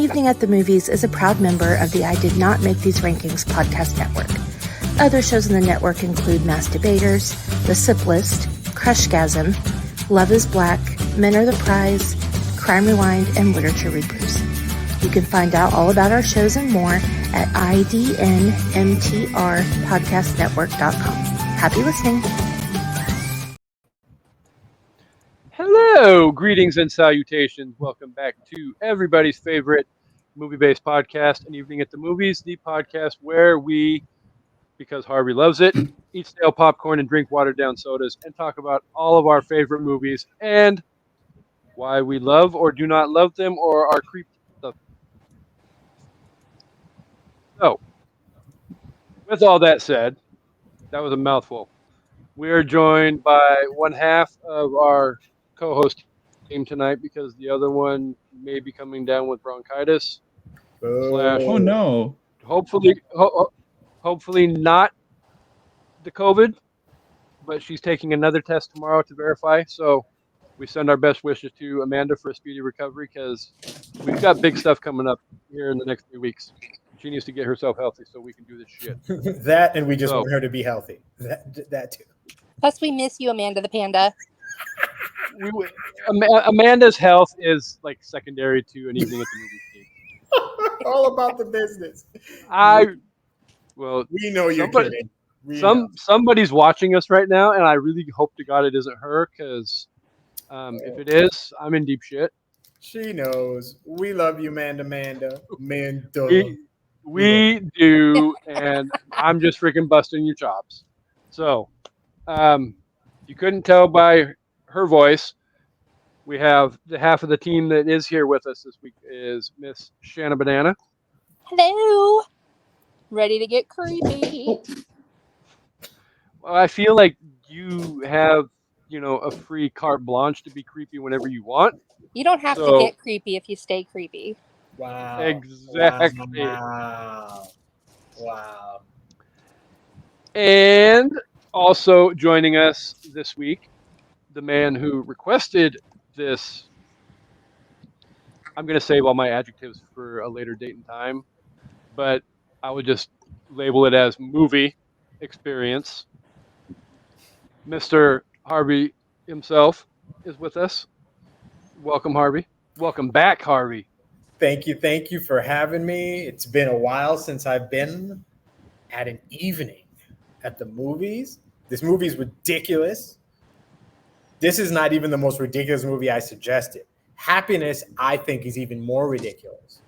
Evening at the Movies is a proud member of the I Did Not Make These Rankings podcast network. Other shows in the network include Mass Debaters, The Sip List, Crushgasm, Love is Black, Men Are the Prize, Crime Rewind, and Literature Reapers. You can find out all about our shows and more at idnmtrpodcastnetwork.com. Happy listening. Hello, greetings and salutations. Welcome back to everybody's favorite movie-based podcast, An Evening at the Movies, the podcast where we, because Harvey loves it, eat stale popcorn and drink watered-down sodas and talk about all of our favorite movies and why we love or do not love them or are creeped up. So, with all that said, that was a mouthful. We are joined by one half of our co-host team tonight because the other one may be coming down with bronchitis. Oh no! Hopefully not the COVID, but she's taking another test tomorrow to verify. So we send our best wishes to Amanda for a speedy recovery because we've got big stuff coming up here in the next 3 weeks. She needs to get herself healthy so we can do this shit. That and we just want her to be healthy. That too. Plus, we miss you, Amanda the Panda. Amanda's health is like secondary to An Evening at the Movies team. All about the business. We know you're kidding. Somebody's watching us right now, and I really hope to God it isn't her because if it is, I'm in deep shit. She knows. We love you, Amanda. We do, and I'm just freaking busting your chops. So, you couldn't tell by her voice. We have the half of the team that is here with us this week is Miss Shana Banana. Hello. Ready to get creepy. Well, I feel like you have, a free carte blanche to be creepy whenever you want. You don't have to get creepy if you stay creepy. Wow. Exactly. Wow. And also joining us this week, the man who requested this, I'm going to save all my adjectives for a later date and time, but I would just label it as movie experience. Mr. Harvey himself is with us. Welcome, Harvey. Welcome back, Harvey. Thank you for having me. It's been a while since I've been at an evening at the movies. This movie is ridiculous. This is not even the most ridiculous movie I suggested. Happiness, I think, is even more ridiculous.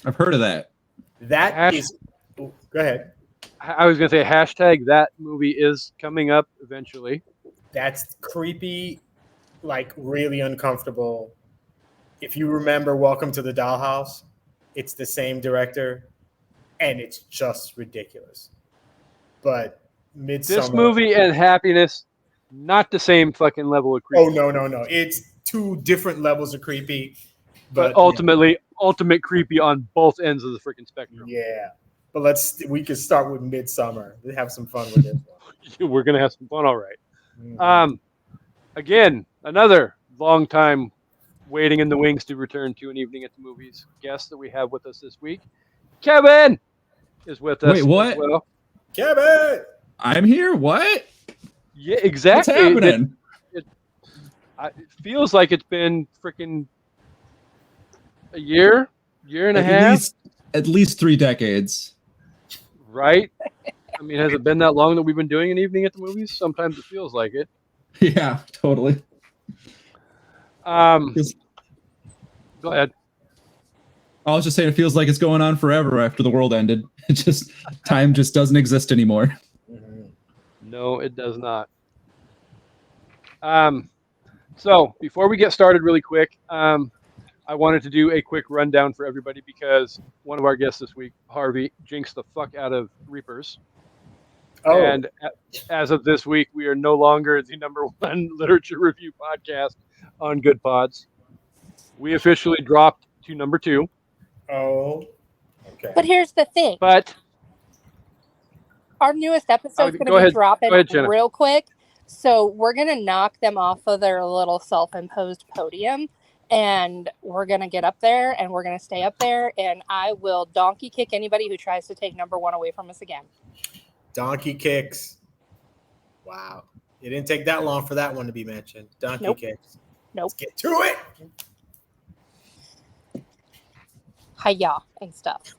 I've heard of that. Go ahead. I was going to say hashtag that movie is coming up eventually. That's creepy, like really uncomfortable. If you remember Welcome to the Dollhouse, it's the same director, and it's just ridiculous. But Midsommar. This movie and Happiness, not the same fucking level of creepy. Oh, no. It's two different levels of creepy. But ultimately, ultimate creepy on both ends of the freaking spectrum. Yeah. But we could start with Midsommar. Let's have some fun with this one. We're going to have some fun, all right. Mm-hmm. Again, another long time waiting in the wings to return to An Evening at the Movies guest that we have with us this week. Kevin is with us. Wait, what? As well. Kevin! I'm here? What? Yeah, exactly. What's happening? It feels like it's been freaking a year and a half. At least 3 decades. Right? I mean, has it been that long that we've been doing An Evening at the Movies? Sometimes it feels like it. Yeah, totally. Go ahead. I was just saying it feels like it's going on forever after the world ended. Time just doesn't exist anymore. No, it does not. So before we get started really quick, I wanted to do a quick rundown for everybody because one of our guests this week, Harvey, jinxed the fuck out of Reapers. Oh. And as of this week, we are no longer the #1 literature review podcast on Good Pods. We officially dropped to number 2. Oh, okay. But here's the thing. But our newest episode is going to be dropping real quick. So we're going to knock them off of their little self-imposed podium and we're going to get up there and we're going to stay up there, and I will donkey kick anybody who tries to take number one away from us again. Donkey kicks. Wow. It didn't take that long for that one to be mentioned. Donkey kicks. Nope. Let's get to it. Hiya and stuff.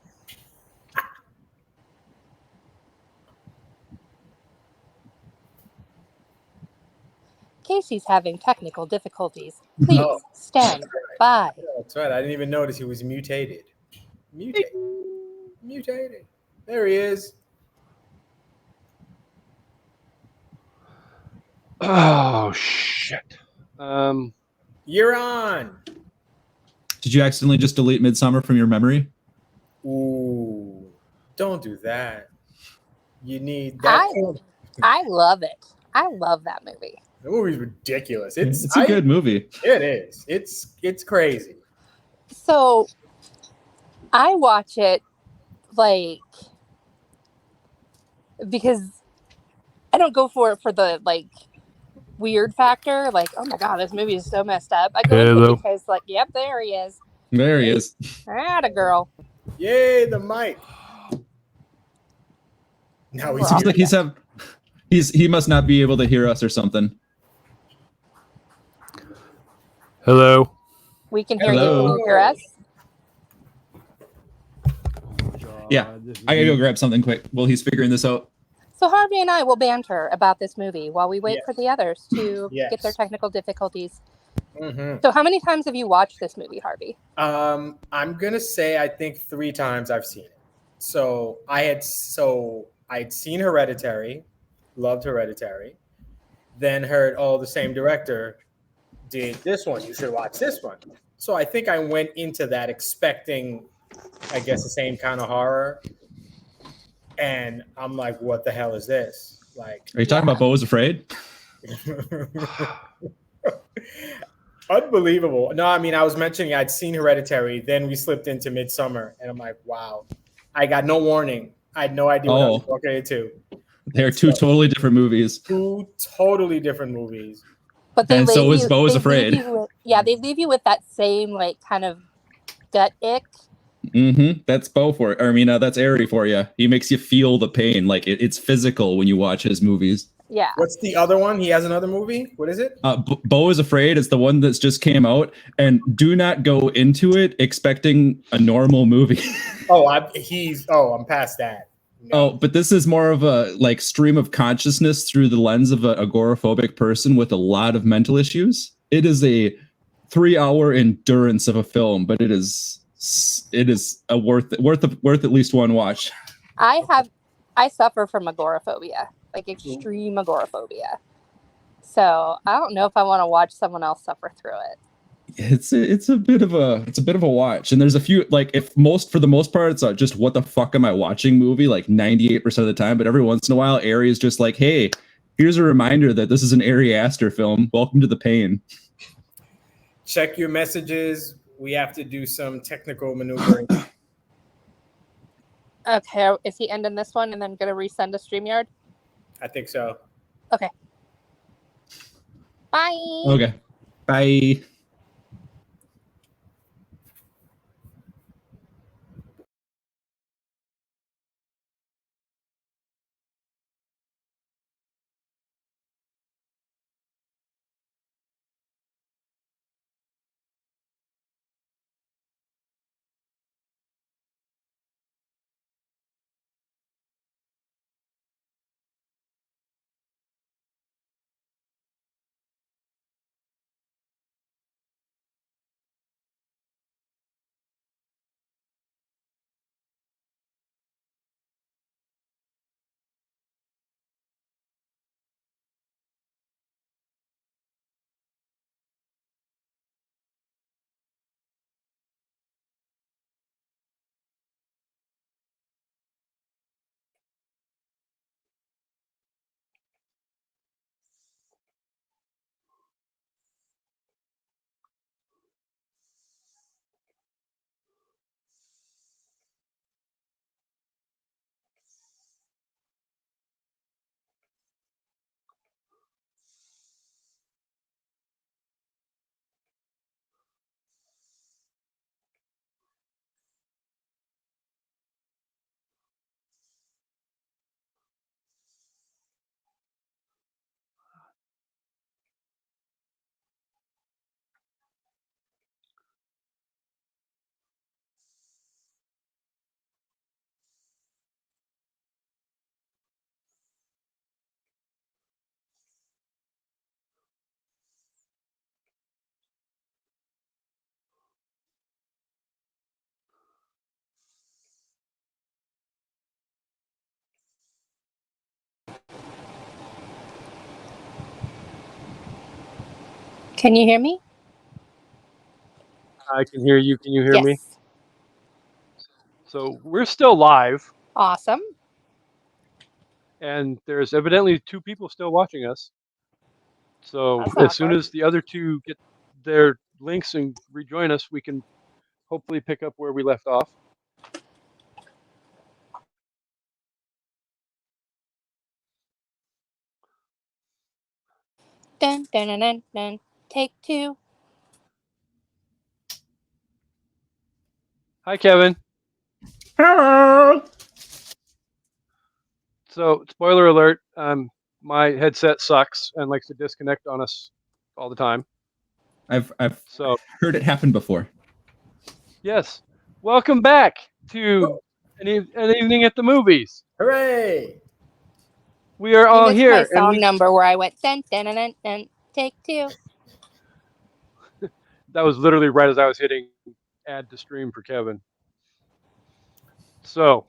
Kasey's having technical difficulties. Please stand by. That's right. I didn't even notice he was mutated. Mutated. There he is. Oh shit. You're on. Did you accidentally just delete Midsommar from your memory? Ooh, don't do that. You need that. I love it. I love that movie. The movie's ridiculous. It's a good movie. It is. It's crazy. So I watch it like because I don't go for it for the like weird factor. Like, oh my god, this movie is so messed up. I go into it because like, yep, there he is. There he is. Atta girl. Yay, the mic. Now he's like he must not be able to hear us or something. Hello. We can hear you. Can you hear us? Yeah, I gotta go grab something quick while he's figuring this out. So Harvey and I will banter about this movie while we wait for the others to get their technical difficulties. Mm-hmm. So how many times have you watched this movie, Harvey? I'm gonna say I think 3 times I've seen it. So I'd seen Hereditary, loved Hereditary, then heard, the same director did this one. You should watch this one. So I think I went into that expecting, I guess, the same kind of horror. And I'm like, what the hell is this? Like, are you talking about Beau is Afraid? Unbelievable. No, I mean, I was mentioning I'd seen Hereditary, then we slipped into Midsommar, and I'm like, wow. I got no warning. I had no idea what I was walking into. They're two totally different movies. 2 totally different movies. But they so is Beau is Afraid. They leave you with that same like kind of gut ick. Mm-hmm. That's Beau for it. I mean, that's Ari for you. He makes you feel the pain. Like it's physical when you watch his movies. Yeah. What's the other one? He has another movie. What is it? Beau is Afraid is the one that's just came out. And do not go into it expecting a normal movie. I'm past that. No. But this is more of a like stream of consciousness through the lens of an agoraphobic person with a lot of mental issues. It is a 3-hour endurance of a film, but it is a worth at least one watch. I suffer from agoraphobia, like extreme agoraphobia. So I don't know if I want to watch someone else suffer through it. It's a bit of a watch, and there's a few like for the most part it's just what the fuck am I watching movie like 98% of the time, but every once in a while Ari is just like, hey, here's a reminder that this is an Ari Aster film. Welcome to the pain. Check your messages. We have to do some technical maneuvering. Okay, is he ending this one and then gonna resend a StreamYard? I think so. Okay. Bye. Okay. Bye. Can you hear me? I can hear you. Can you hear Yes. me? So we're still live, Awesome. and there's evidently 2 people still watching us. So That's as soon awkward. as the other 2 get their links and rejoin us, we can hopefully pick up where we left off. Dun, dun, dun, dun, dun. Take 2. Hi, Kevin. Hello. So spoiler alert, my headset sucks and likes to disconnect on us all the time. I've So heard it happen before. yes, welcome back to an evening at the movies. Hooray! We are You all missed here, my and song number where I went dun, dun, dun, dun, dun. Take 2. that was literally right as I was hitting add to stream for Kevin. So,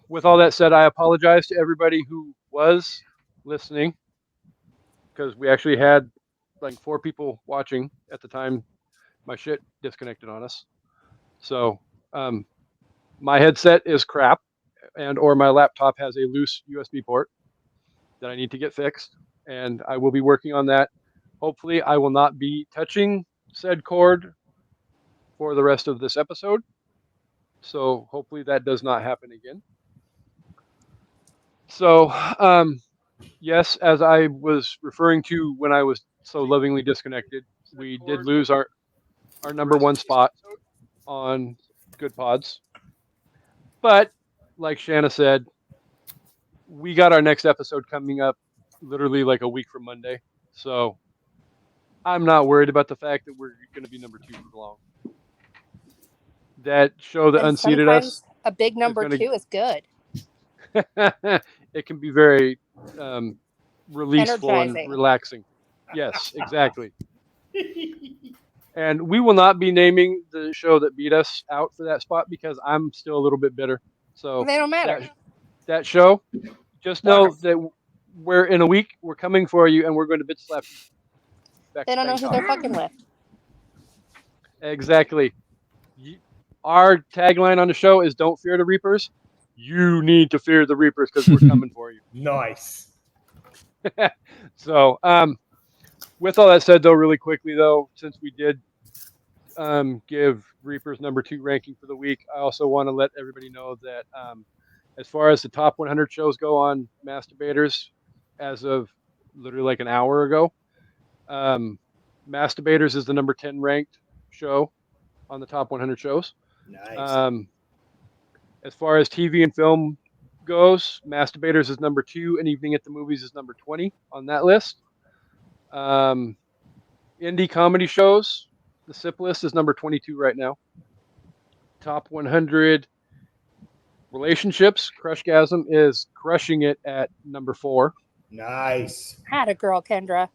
with all that said, I apologize to everybody who was listening because we actually had like 4 people watching at the time my shit disconnected on us. So, my headset is crap, and or my laptop has a loose USB port that I need to get fixed, and I will be working on that. Hopefully, I will not be touching said cord for the rest of this episode. So hopefully that does not happen again. So, yes, as I was referring to when I was so lovingly disconnected, we did lose our number 1 spot on Good Pods. But like Shana said, we got our next episode coming up literally like a week from Monday. So I'm not worried about the fact that we're going to be number 2 for long. That show that And unseated us, sometimes a big number gonna- 2 is good. it can be very releaseful Energizing. and relaxing. Yes, exactly. And we will not be naming the show that beat us out for that spot because I'm still a little bit bitter. So They don't matter. that show, just know that we're in a week. We're coming for you, and we're going to bitch slap you back They to don't know who Bangkok. they're fucking with. Exactly. Our tagline on the show is "Don't fear the Reapers. You need to fear the Reapers because we're coming for you." Nice. So, with all that said, though, really quickly, though, since we did give Reapers number 2 ranking for the week, I also want to let everybody know that as far as the top 100 shows go on Masturbators, as of literally like an hour ago, Masturbators is the number 10 ranked show on the top 100 shows. Nice. As far as TV and film goes, Masturbators is number 2, and Evening at the Movies is number 20 on that list. Indie comedy shows, the SIP list is number 22 right now. Top 100 relationships, Crushgasm is crushing it at number 4. Nice. Had a girl, Kendra.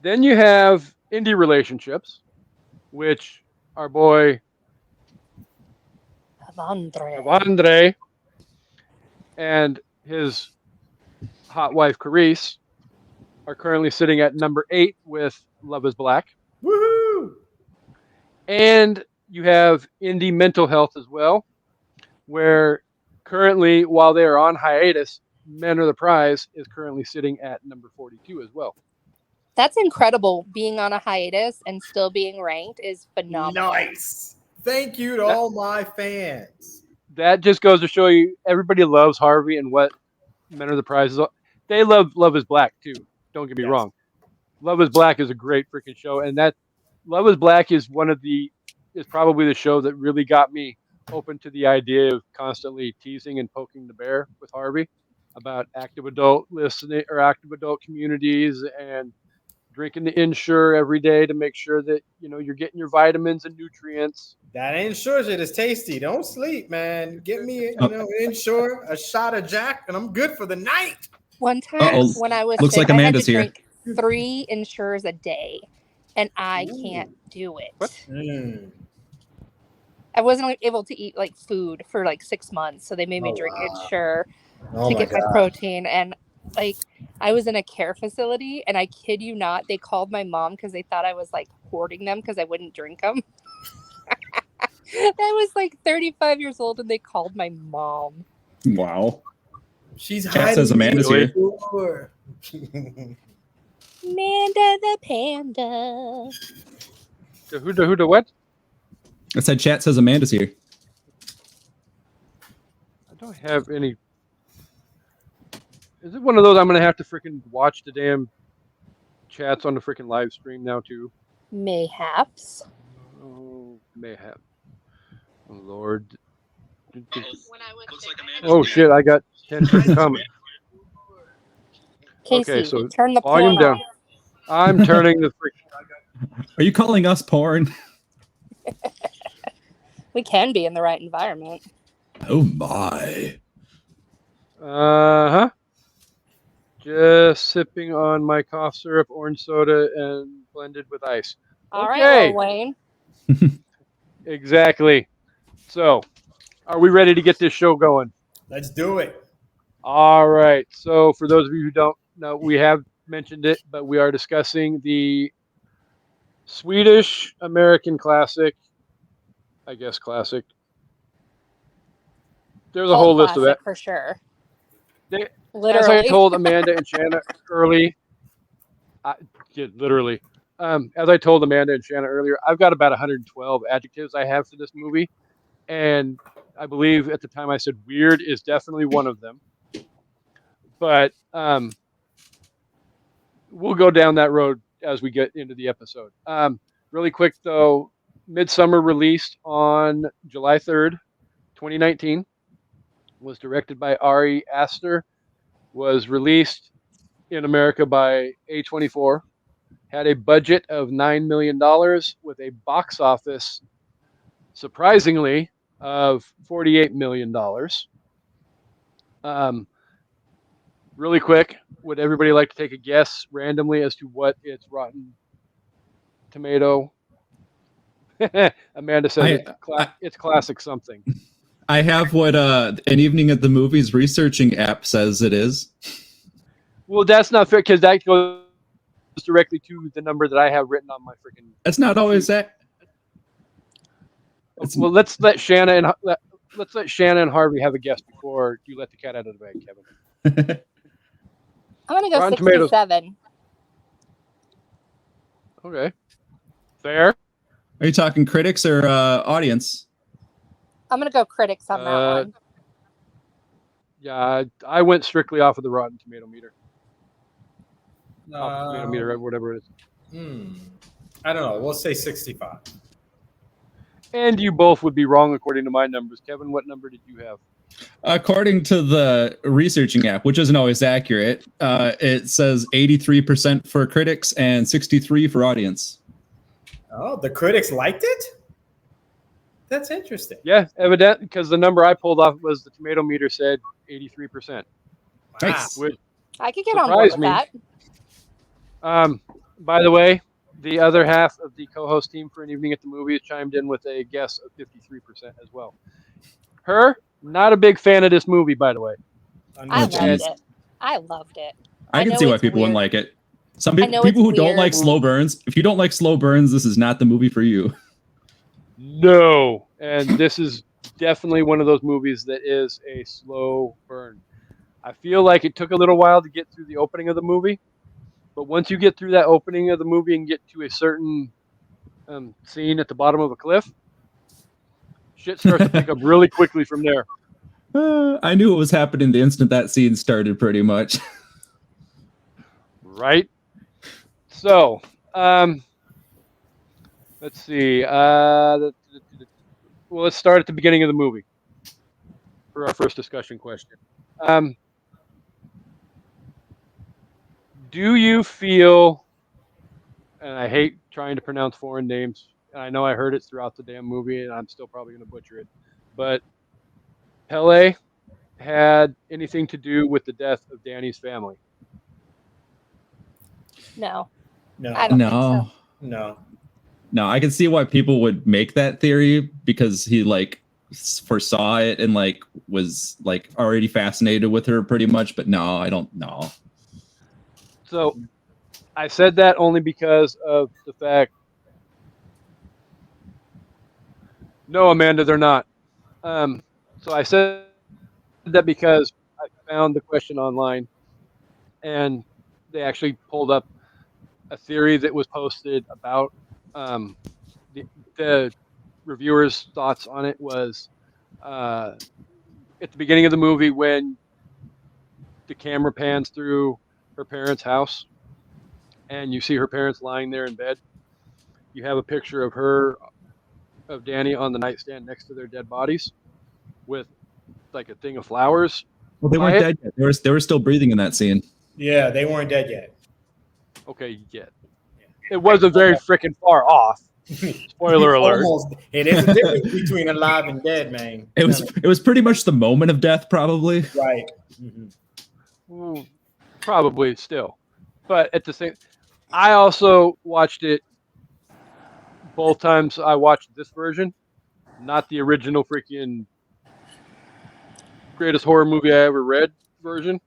Then you have indie relationships, which our boy Avandre and his hot wife Carice are currently sitting at number 8 with Love is Black. Woohoo! And you have indie mental health as well, where currently, while they are on hiatus, Men Are the Prize is currently sitting at number 42 as well. That's incredible. Being on a hiatus and still being ranked is phenomenal. Nice. Thank you to all my fans. That just goes to show you everybody loves Harvey and what Men Are the Prize is. They love Love is Black too. Don't get me wrong. Love is Black is a great freaking show, and that Love is Black is probably the show that really got me open to the idea of constantly teasing and poking the bear with Harvey about active adult listening or active adult communities and drinking the Ensure every day to make sure that you're getting your vitamins and nutrients. That Ensure shit is tasty. Don't sleep, man. Get me, Ensure, a shot of Jack, and I'm good for the night. One time when I was looks sick, like I had Amanda's to here. drink 3 Ensures a day, and I can't do it. What? I wasn't able to eat like food for like 6 months, so they made me drink Ensure to get my protein, and like I was in a care facility, and I kid you not, they called my mom because they thought I was like hoarding them because I wouldn't drink them. I was like 35 years old, and they called my mom. Wow. She's Chat hiding. says Amanda's here. here. Amanda the panda. Who the what? I said chat says Amanda's here. I don't have any. Is it one of those I'm gonna have to freaking watch the damn chats on the freaking live stream now too? Mayhaps. Oh, mayhap. Oh, Lord. Oh shit! I got 10 freaking comments. Casey, Okay, so turn the volume porn down. off. I'm turning the freaking. Are you calling us porn? We can be in the right environment. Oh my. Uh-huh. Just sipping on my cough syrup, orange soda, and blended with ice. All right, Okay. Lil Wayne. Exactly. So, are we ready to get this show going? Let's do it. All right. So, for those of you who don't know, we have mentioned it, but we are discussing the Swedish American classic. I guess classic. There's a Cult whole list of classic that. for sure. As Literally. I told Amanda and Shanna early, literally, as I told Amanda and Shanna earlier, I've got about 112 adjectives I have for this movie, and I believe at the time I said weird is definitely one of them. But we'll go down that road as we get into the episode. Really quick though, Midsommar released on July 3rd, 2019. Was directed by Ari Aster, was released in America by A24, had a budget of $9 million with a box office, surprisingly, of $48 million. Really quick, would everybody like to take a guess randomly as to what its Rotten Tomato? Amanda says it's classic something. I have what an Evening at the Movies researching app says it is. Well, that's not fair because that goes directly to the number that I have written on my freaking. That's not always that. Well, let's let Shanna and Harvey have a guess before you let the cat out of the bag, Kevin. I'm gonna go Rotten 67. Okay, fair. Are you talking critics or audience? I'm gonna go critics on that one. Yeah, I went strictly off of the Rotten Tomato meter. Off the tomato meter, whatever it is. I don't know. We'll say 65. And you both would be wrong according to my numbers. Kevin, what number did you have? According to the researching app, which isn't always accurate, it says 83% for critics and 63% for audience. Oh, the critics liked it? That's interesting. Yeah, evident, because the number I pulled off was the tomato meter said 83%. Nice. Which I could get on board with that. By the way, the other half of the co-host team for An Evening at the Movies chimed in with a guess of 53% as well. Not a big fan of this movie, by the way. I loved it. I can see why people wouldn't like it. Some people who don't like slow burns, if you don't like slow burns, this is not the movie for you. No, and this is definitely one of those movies that is a slow burn. I feel like it took a little while to get through the opening of the movie, but once you get through that opening of the movie and get to a certain scene at the bottom of a cliff, shit starts to pick up really quickly from there. I knew what was happening the instant that scene started, pretty much. Right? So, let's see. Well, let's start at the beginning of the movie for our first discussion question. Do you feel, and I hate trying to pronounce foreign names, and I know I heard it throughout the damn movie, and I'm still probably going to butcher it, but Pele had anything to do with the death of Danny's family? No. No. I don't think so. No. No, I can see why people would make that theory because he foresaw it and like was like already fascinated with her pretty much, but no, I don't know. So I said that only because of the fact. No, Amanda, they're not. So I said that because I found the question online, and they actually pulled up a theory that was posted about um, the reviewers' thoughts on it was at the beginning of the movie when the camera pans through her parents' house and you see her parents lying there in bed. You have a picture of Danny on the nightstand next to their dead bodies with like a thing of flowers. Well, they weren't dead yet. They were still breathing in that scene. Yeah, they weren't dead yet. Okay, yeah. It wasn't very freaking far off. Spoiler alert. Almost. It is a difference between alive and dead, man. It was pretty much the moment of death, probably. Right. Probably still. But at the same, I also watched it both times. I watched this version, not the original freaking greatest horror movie I ever read version,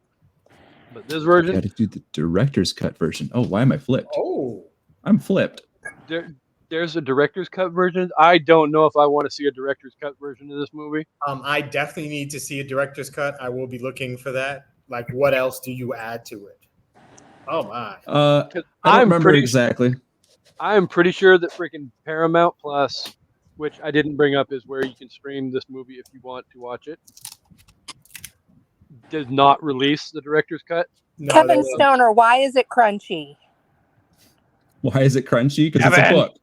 but this version. Got to do the director's cut version. Oh, why am I flipped? Oh, I'm flipped. There's a director's cut version. I don't know if I want to see a director's cut version of this movie. I definitely need to see a director's cut. I will be looking for that. Like, what else do you add to it? Oh my! I don't remember exactly. I'm pretty sure that freaking Paramount Plus, which I didn't bring up, is where you can stream this movie if you want to watch it, did not release the director's cut. No, Kevin Stoner, why is it crunchy? Why is it crunchy? Because it's a book.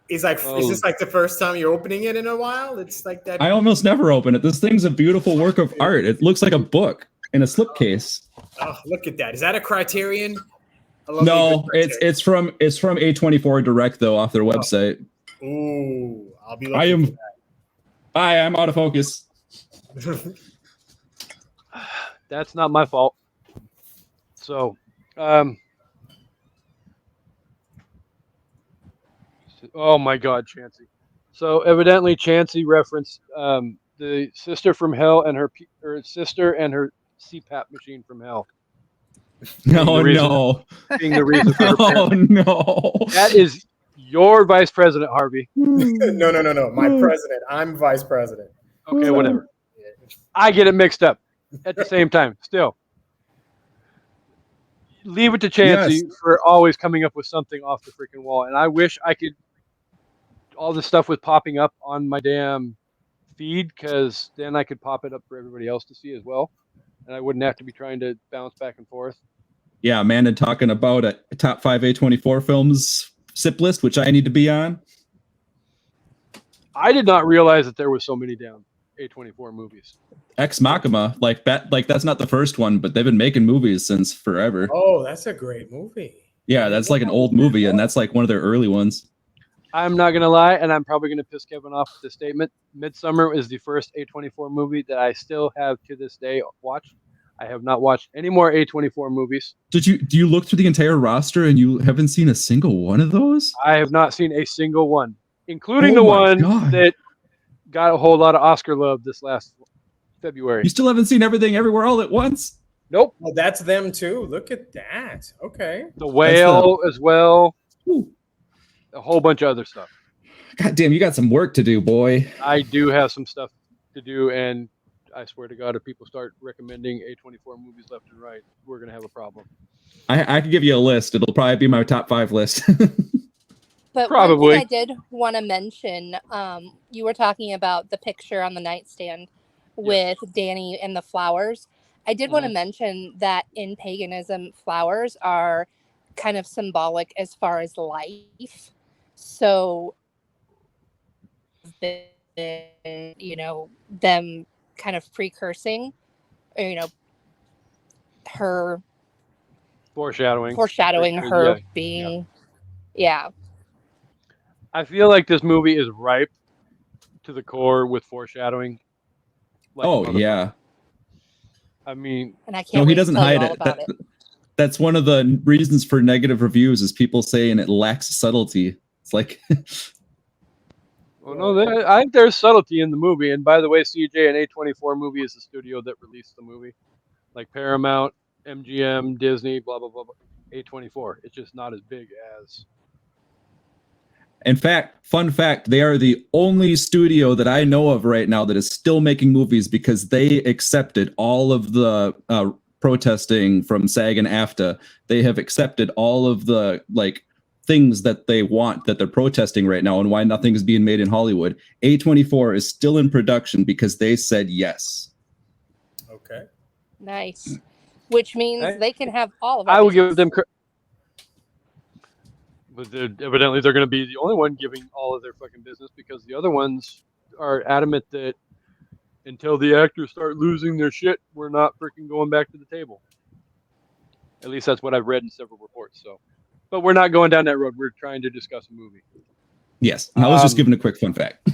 Is this like the first time you're opening it in a while? It's like that. I almost never open it. This thing's a beautiful work of art. It looks like a book in a slipcase. Oh, look at that! Is that a Criterion? No, it's from A24 Direct though, off their website. Ooh, I'll be looking. I am out of focus. That's not my fault. So, oh my God, Chansey. So evidently, Chansey referenced the sister from hell and her sister and her CPAP machine from hell. No. Being the reason for her parents. No. That is your vice president, Harvey. No. My president. I'm vice president. Okay, whatever. I get it mixed up at the same time. Still. Leave it to Chansey for always coming up with something off the freaking wall. And I wish I could. All this stuff was popping up on my damn feed because then I could pop it up for everybody else to see as well. And I wouldn't have to be trying to bounce back and forth. Yeah, Amanda talking about a top 5 A24 films SIP list, which I need to be on. I did not realize that there was so many damn A24 movies. Ex Machina, like that's not the first one, but they've been making movies since forever. Oh, that's a great movie. Yeah, that's like an old movie, and that's like one of their early ones. I'm not going to lie, and I'm probably going to piss Kevin off with this statement. Midsommar is the first A24 movie that I still have to this day watched. I have not watched any more A24 movies. Do you look through the entire roster and you haven't seen a single one of those? I have not seen a single one, including the one that got a whole lot of Oscar love this last February. You still haven't seen Everything Everywhere All at Once? Nope. Well, that's them too. Look at that. Okay. The Whale as well. Ooh. A whole bunch of other stuff. God damn, you got some work to do, boy. I do have some stuff to do, and I swear to God, if people start recommending A24 movies left and right, we're going to have a problem. I could give you a list. It'll probably be my top 5 list. But probably. one thing I did want to mention, you were talking about the picture on the nightstand with Danny and the flowers. I did want to mention that in paganism, flowers are kind of symbolic as far as life. So, them kind of precursing, her foreshadowing her being, I feel like this movie is ripe to the core with foreshadowing. Yeah. I mean, and I can't. No, he doesn't hide it. That's one of the reasons for negative reviews is people saying it lacks subtlety. It's like, Oh no, I think there's subtlety in the movie. And by the way, CJ and A24 movie is the studio that released the movie, like Paramount, MGM, Disney, blah blah blah. A24. It's just not as big as. In fact, fun fact, they are the only studio that I know of right now that is still making movies because they accepted all of the protesting from SAG and AFTA. They have accepted all of the things that they want that they're protesting right now and why nothing is being made in Hollywood. A24 is still in production because they said yes. Okay. Nice. Which means they can have all of our I will business. give them. But evidently they're going to be the only one giving all of their fucking business because the other ones are adamant that until the actors start losing their shit, we're not freaking going back to the table. At least that's what I've read in several reports. So, but we're not going down that road. We're trying to discuss a movie. Yes, I was just giving a quick fun fact.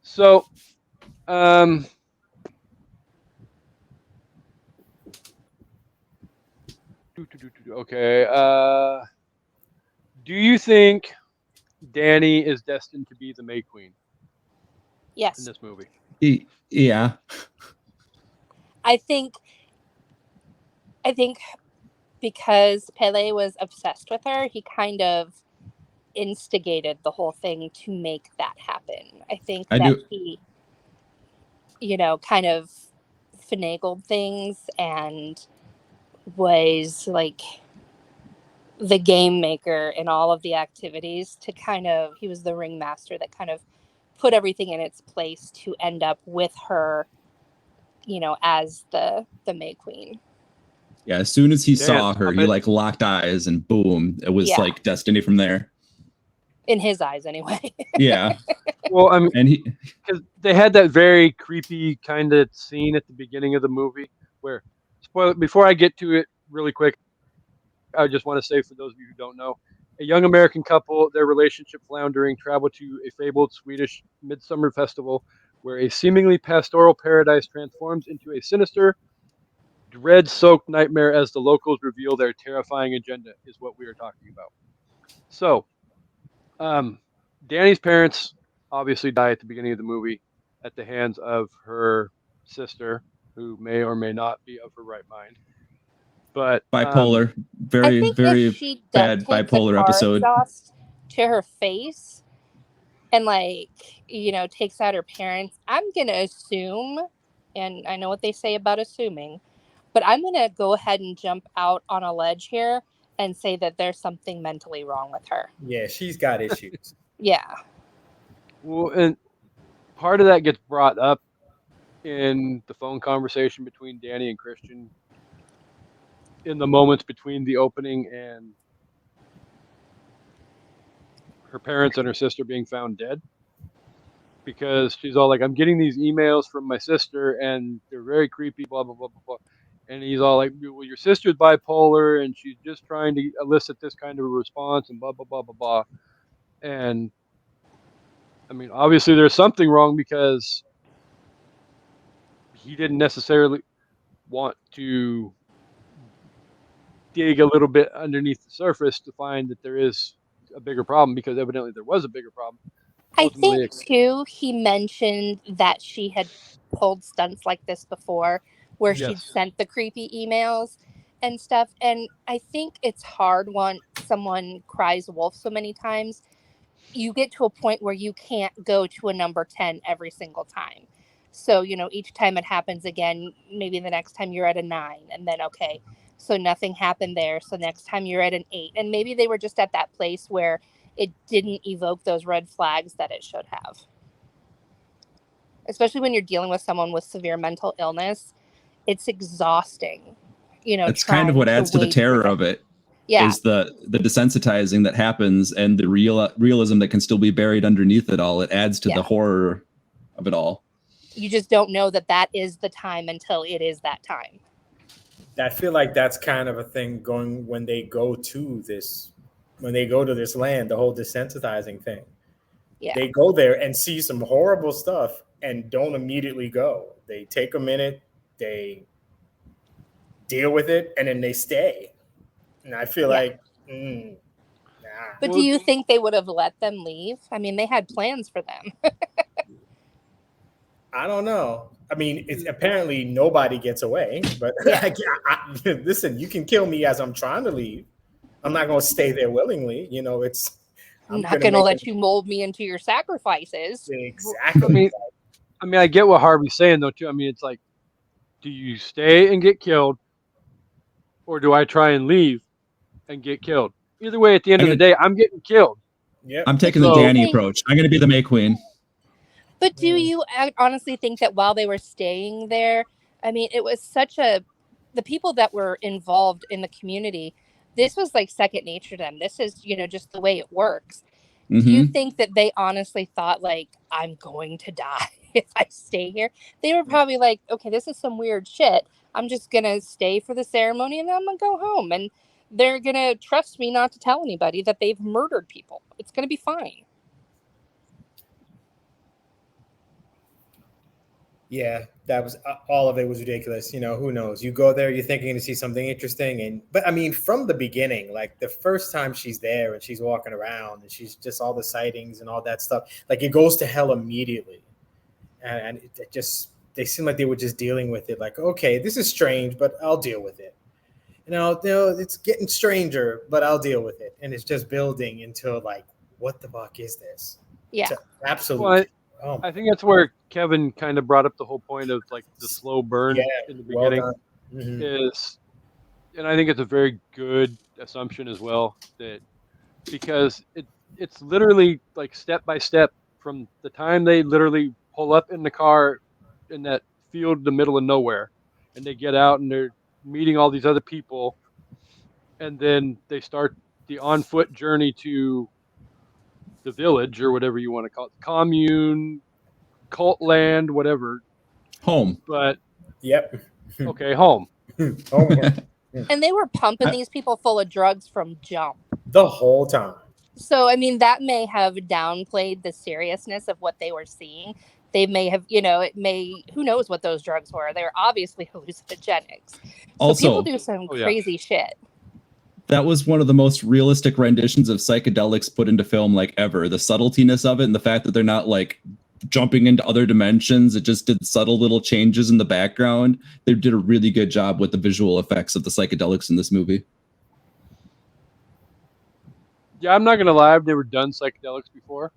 So, okay. Do you think Danny is destined to be the May Queen? Yes. In this movie. Yeah. I think because Pele was obsessed with her, he kind of instigated the whole thing to make that happen. I think he, kind of finagled things and was like the game maker in all of the activities he was the ringmaster that kind of put everything in its place to end up with her, as the May Queen. Yeah, as soon as he saw her, he locked eyes and boom, it was like destiny from there. In his eyes, anyway. Yeah. Well, I mean, because they had that very creepy kind of scene at the beginning of the movie where, before I get to it really quick, I just want to say for those of you who don't know, a young American couple, their relationship floundering, travel to a fabled Swedish midsummer festival where a seemingly pastoral paradise transforms into a sinister, dread-soaked nightmare as the locals reveal their terrifying agenda, is what we are talking about. So, Danny's parents obviously die at the beginning of the movie at the hands of her sister, who may or may not be of her right mind. But bipolar, very bad bipolar episode. Exhaust to her face and takes out her parents. I'm gonna assume, and I know what they say about assuming, but I'm gonna go ahead and jump out on a ledge here and say that there's something mentally wrong with her. Yeah, she's got issues. Yeah. Well, and part of that gets brought up in the phone conversation between Danny and Christian in the moments between the opening and her parents and her sister being found dead. Because she's all like, I'm getting these emails from my sister and they're very creepy, blah, blah, blah, blah, blah. And he's all like, well, your sister's bipolar and she's just trying to elicit this kind of a response and blah, blah, blah, blah, blah. And I mean, obviously there's something wrong because he didn't necessarily want to dig a little bit underneath the surface to find that there is a bigger problem, because evidently there was a bigger problem. Ultimately, I think too, he mentioned that she had pulled stunts like this before where she'd sent the creepy emails and stuff. And I think it's hard when someone cries wolf so many times. You get to a point where you can't go to a number 10 every single time. So, each time it happens again, maybe the next time you're at a 9 and then, okay, so nothing happened there. So next time you're at an 8. And maybe they were just at that place where it didn't evoke those red flags that it should have. Especially when you're dealing with someone with severe mental illness, it's exhausting. That's kind of what adds to the terror of it. Yeah. Is the desensitizing that happens and the realism that can still be buried underneath it all. It adds to the horror of it all. You just don't know that is the time until it is that time. I feel like that's kind of a thing going when they go to this land, the whole desensitizing thing. Yeah. They go there and see some horrible stuff and don't immediately go. They take a minute, they deal with it, and then they stay. And I feel like But do you think they would have let them leave? I mean, they had plans for them. I don't know. I mean, it's apparently nobody gets away. But listen, you can kill me as I'm trying to leave. I'm not going to stay there willingly. You know, I'm not going to let you mold me into your sacrifices. Exactly. I mean, I get what Harvey's saying though too. I mean, it's like, do you stay and get killed, or do I try and leave and get killed? Either way, at the end of the day, I'm getting killed. Yeah, I'm taking the Dany approach. I'm going to be the May Queen. But do you honestly think that while they were staying there, I mean, it was the people that were involved in the community, this was like second nature to them. This is, just the way it works. Do you think that they honestly thought, like, I'm going to die if I stay here? They were probably like, okay, this is some weird shit. I'm just going to stay for the ceremony and then I'm going to go home. And they're going to trust me not to tell anybody that they've murdered people. It's going to be fine. Yeah, that was all of it was ridiculous. Who knows? You go there, you're thinking to see something interesting. But I mean, from the beginning, like the first time she's there and she's walking around and she's just all the sightings and all that stuff, like it goes to hell immediately. And they seem like they were just dealing with it. Like, okay, this is strange, but I'll deal with it. It's getting stranger, but I'll deal with it. And it's just building until like, what the fuck is this? Yeah. Absolutely. Well, I think that's where Kevin kind of brought up the whole point of like the slow burn in the beginning and I think it's a very good assumption as well, that because it's literally like step by step from the time they literally pull up in the car in that field in the middle of nowhere and they get out and they're meeting all these other people and then they start the on foot journey to the village or whatever you want to call it, commune, cult land, whatever. Home. But okay, home. And they were pumping these people full of drugs from jump. The whole time. So, I mean, that may have downplayed the seriousness of what they were seeing. They may have, who knows what those drugs were. They were obviously hallucinogenics. So also, people do some crazy shit. That was one of the most realistic renditions of psychedelics put into film like ever. The subtletiness of it and the fact that they're not like jumping into other dimensions. It just did subtle little changes in the background. They did a really good job with the visual effects of the psychedelics in this movie. Yeah, I'm not going to lie. I've never done psychedelics before.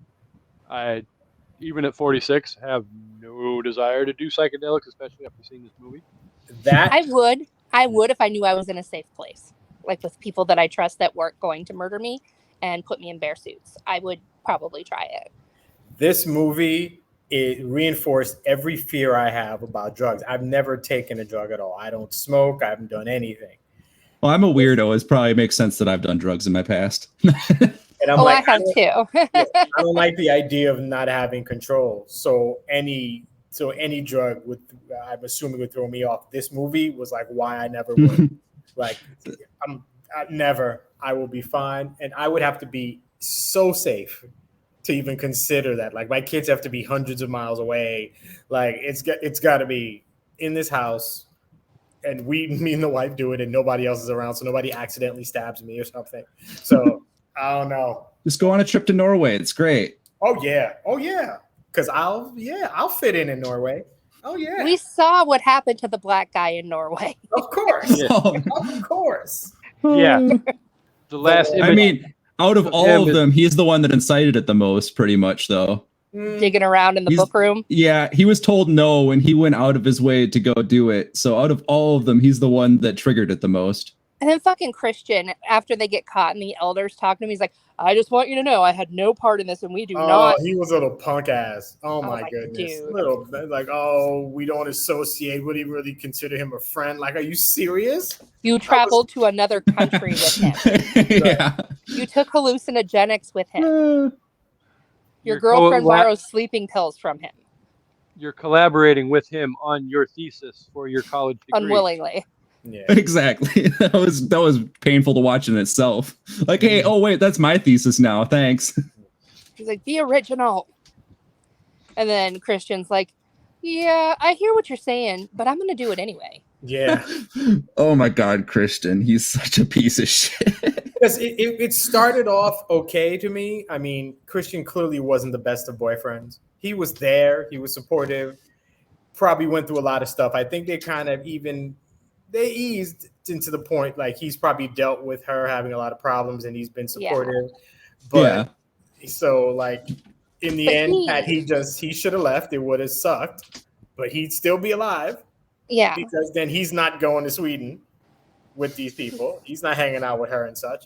I, even at 46, have no desire to do psychedelics, especially after seeing this movie. I would if I knew I was in a safe place. Like with people that I trust that weren't going to murder me and put me in bear suits. I would probably try it. This movie, it reinforced every fear I have about drugs. I've never taken a drug at all. I don't smoke. I haven't done anything. Well, I'm a weirdo. It probably makes sense that I've done drugs in my past. And I'm I have too. I don't like the idea of not having control. So any drug I'm assuming would throw me off. This movie was like why I never would. Like, I will be fine. And I would have to be so safe to even consider that. Like, my kids have to be hundreds of miles away. Like, it's got to be in this house. And me and the wife do it and nobody else is around. So nobody accidentally stabs me or something. So, I don't know. Just go on a trip to Norway. It's great. Oh, yeah. Because I'll fit in Norway. Oh, yeah. We saw what happened to the black guy in Norway. Of course. Of course. Yeah. The last image. I mean, out of all of them, he's the one that incited it the most, pretty much, though. Digging around in the book room. Yeah, he was told no, and he went out of his way to go do it. So out of all of them, he's the one that triggered it the most. And then fucking Christian, after they get caught and the elders talking to him, he's like, I just want you to know I had no part in this and we do not. He was a little punk ass. Oh my goodness. Dude. Little like, we don't associate. Would he really consider him a friend? Like, are you serious? You traveled to another country with him. Yeah. You took hallucinogenics with him. Your girlfriend borrows sleeping pills from him. You're collaborating with him on your thesis for your college degree. Unwillingly. Yeah. Exactly. That was painful to watch in itself. Like, hey, oh wait, that's my thesis now. Thanks. He's like, the original. And then Christian's like, yeah, I hear what you're saying, but I'm going to do it anyway. Yeah. Oh my God, Christian, he's such a piece of shit. Because it started off okay to me. I mean, Christian clearly wasn't the best of boyfriends. He was there. He was supportive. Probably went through a lot of stuff. I think they kind of they eased into the point like he's probably dealt with her having a lot of problems and he's been supportive. But so like in the end, had he should have left, it would have sucked. But he'd still be alive. Yeah. Because then he's not going to Sweden with these people. He's not hanging out with her and such.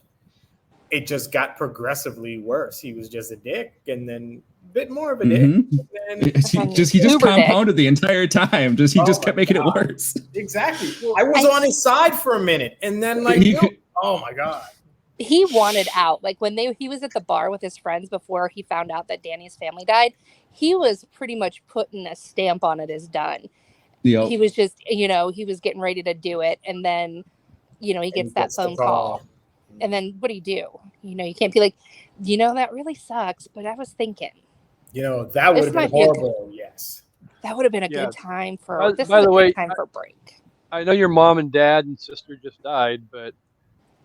It just got progressively worse. He was just a dick, and then a bit more of a dick. He just compounded the entire time. He just kept making it worse. Exactly. I was on his side for a minute, and then oh my God. He wanted out. Like when he was at the bar with his friends before he found out that Danny's family died, he was pretty much putting a stamp on it as done. Yep. He was just, he was getting ready to do it. And then, he gets that phone call. And then what do? You can't be like, that really sucks. But I was thinking. That would have been horrible. Yes. That would have been a good time for, time for a break. I know your mom and dad and sister just died, but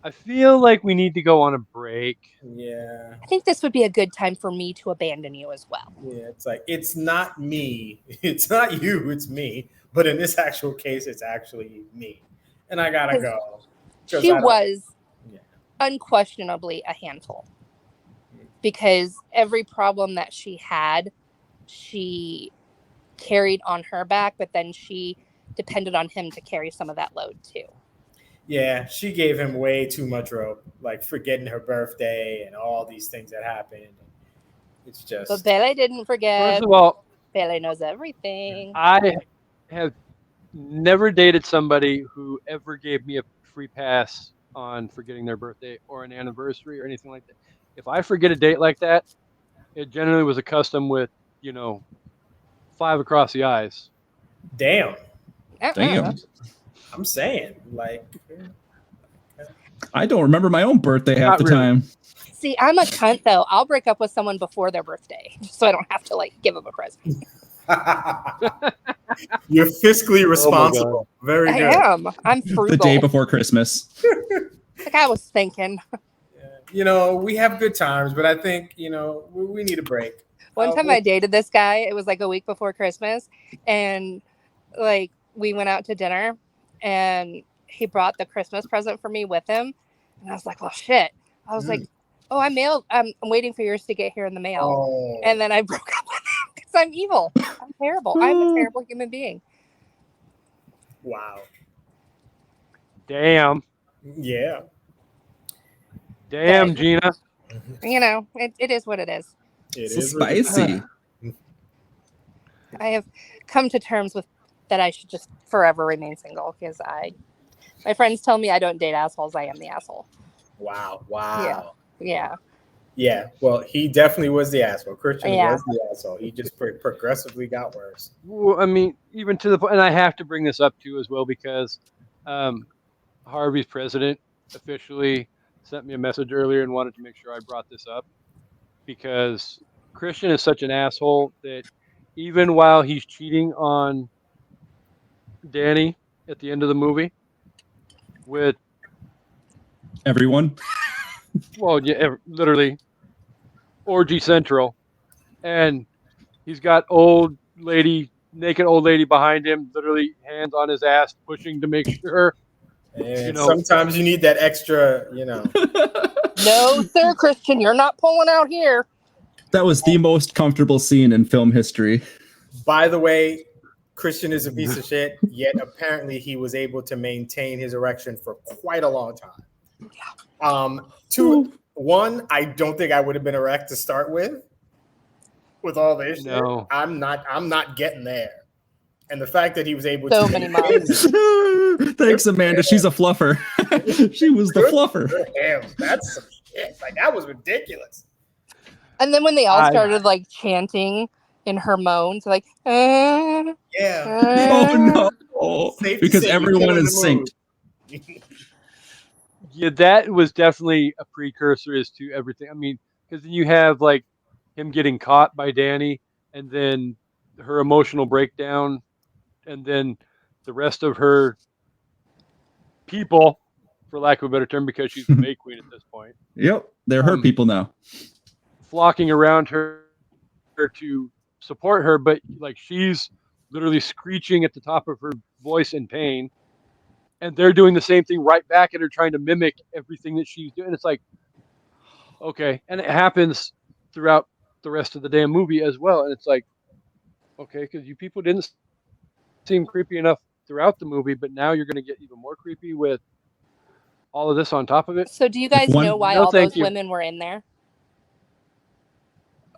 I feel like we need to go on a break. Yeah. I think this would be a good time for me to abandon you as well. Yeah, it's like, it's not me. It's not you, it's me. But in this actual case, it's actually me. And I gotta go. She was unquestionably a handful. Because every problem that she had, she carried on her back, but then she depended on him to carry some of that load too. Yeah, she gave him way too much rope, like forgetting her birthday and all these things that happened. It's just. But Billy didn't forget. First of all, Billy knows everything. I have never dated somebody who ever gave me a free pass on forgetting their birthday or an anniversary or anything like that. If I forget a date like that, it generally was a custom with, 5 across the eyes. Damn. Damn. I'm saying, I don't remember my own birthday half the time. See, I'm a cunt though. I'll break up with someone before their birthday, so I don't have to give them a present. You're fiscally responsible. Very good. I am. I'm frugal. The day before Christmas. Like I was thinking. We have good times, but I think, we need a break. One time I dated this guy. It was like a week before Christmas. And we went out to dinner and he brought the Christmas present for me with him. And I was like, well, shit. I was like, oh, I'm waiting for yours to get here in the mail. Oh. And then I broke up with him because I'm evil. I'm terrible. I'm a terrible human being. Wow. Damn. Yeah. Damn, Gina. It is what it is. It so is spicy. I have come to terms with that I should just forever remain single because my friends tell me I don't date assholes. I am the asshole. Wow. Yeah. Yeah. Well, he definitely was the asshole. Christian was the asshole. He just progressively got worse. Well, I mean, even to the point, and I have to bring this up too as well because Harvey's president officially sent me a message earlier and wanted to make sure I brought this up because Christian is such an asshole that even while he's cheating on Danny at the end of the movie with everyone, well, yeah, literally orgy central, and he's got naked old lady behind him, literally hands on his ass, pushing to make sure. And sometimes you need that extra, No, sir, Christian, you're not pulling out here. That was the most comfortable scene in film history. By the way, Christian is a piece of shit, yet apparently he was able to maintain his erection for quite a long time. Yeah. One, I don't think I would have been erect to start with all this shit. No. I'm not getting there. And the fact that he was able so to many months. Thanks, Amanda. She's a fluffer. She was the fluffer. Damn, that's some shit. That was ridiculous. And then when they all started chanting in her moans, yeah. Oh no. Because everyone is synced. Yeah, that was definitely a precursor as to everything. I mean, because then you have him getting caught by Danny and then her emotional breakdown and then the rest of her people, for lack of a better term, because she's the May Queen at this point. Yep, they're her people now. Flocking around her to support her, but like she's literally screeching at the top of her voice in pain, and they're doing the same thing right back at her, trying to mimic everything that she's doing. It's like, okay, and it happens throughout the rest of the damn movie as well, and it's like, okay, because you people didn't seem creepy enough throughout the movie, but now you're going to get even more creepy with all of this on top of it. So do you guys know why No, all thank those you. women were in there?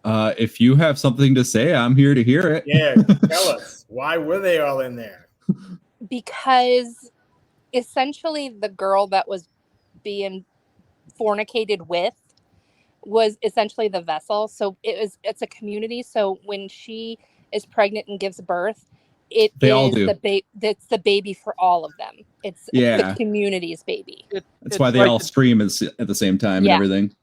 If you have something to say, I'm here to hear it. Yeah, tell us. Why were they all in there? Because essentially the girl that was being fornicated with was essentially the vessel. So it's a community. So when she is pregnant and gives birth, They all do. It's the baby for all of them. It's the community's baby. That's why they all scream at the same time and everything.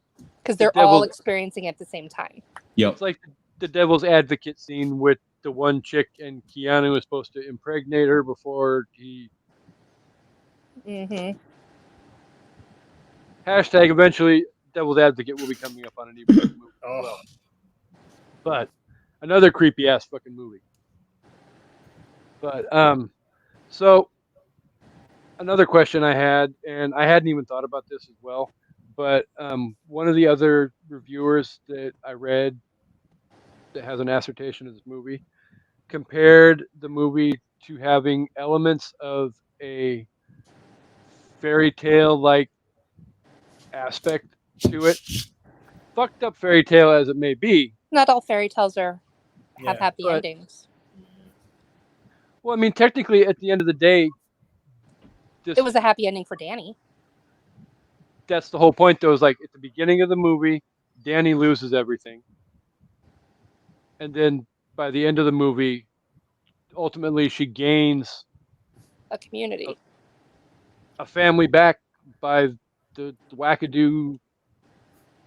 Because they're all experiencing it at the same time. Yep. It's like the devil's advocate scene with the one chick, and Keanu was supposed to impregnate her before he. Mm-hmm. Hashtag eventually devil's advocate will be coming up on an even movie as well. But another creepy ass fucking movie. But so another question I had, and I hadn't even thought about this as well, but one of the other reviewers that I read that has an assertion of this movie compared the movie to having elements of a fairy tale like aspect to it. Fucked up fairy tale as it may be. Not all fairy tales have happy endings. Well, I mean, technically, at the end of the day, it was a happy ending for Danny. That's the whole point, though. Is like at the beginning of the movie, Danny loses everything, and then by the end of the movie, ultimately she gains a community, a family back by the wackadoo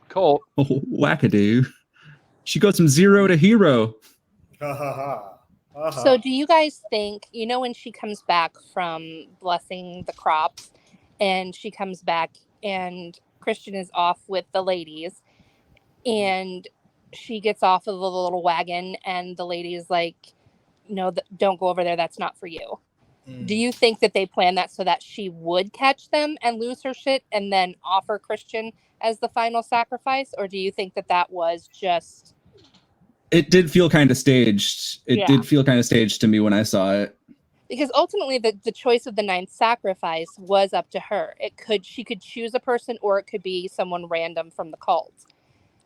cult. Oh, wackadoo! She goes from zero to hero. So do you guys think, when she comes back from blessing the crops and she comes back and Christian is off with the ladies and she gets off of the little wagon and the lady is like, no, don't go over there. That's not for you. Do you think that they planned that so that she would catch them and lose her shit and then offer Christian as the final sacrifice? Or do you think that was just... It did feel kind of staged. It did feel kind of staged to me when I saw it. Because ultimately, the choice of the ninth sacrifice was up to her. She could choose a person, or it could be someone random from the cult.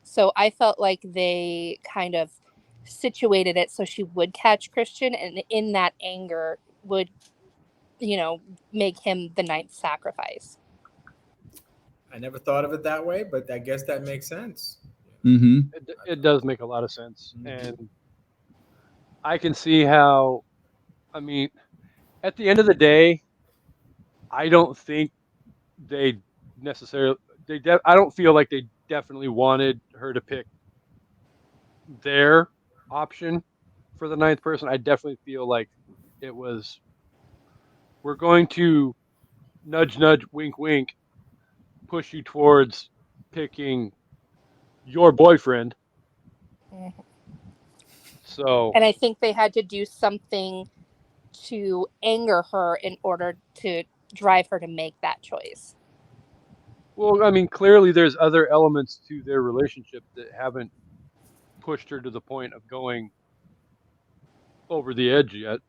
So I felt like they kind of situated it so she would catch Christian, and in that anger would, make him the ninth sacrifice. I never thought of it that way, but I guess that makes sense. Mm-hmm. It does make a lot of sense. And I can see how, I mean, at the end of the day, I don't think they necessarily, I don't feel like they definitely wanted her to pick their option for the ninth person. I definitely feel like it was, we're going to nudge, nudge, wink, wink, push you towards picking your boyfriend. So, and I think they had to do something to anger her in order to drive her to make that choice. Well, I mean, clearly there's other elements to their relationship that haven't pushed her to the point of going over the edge yet.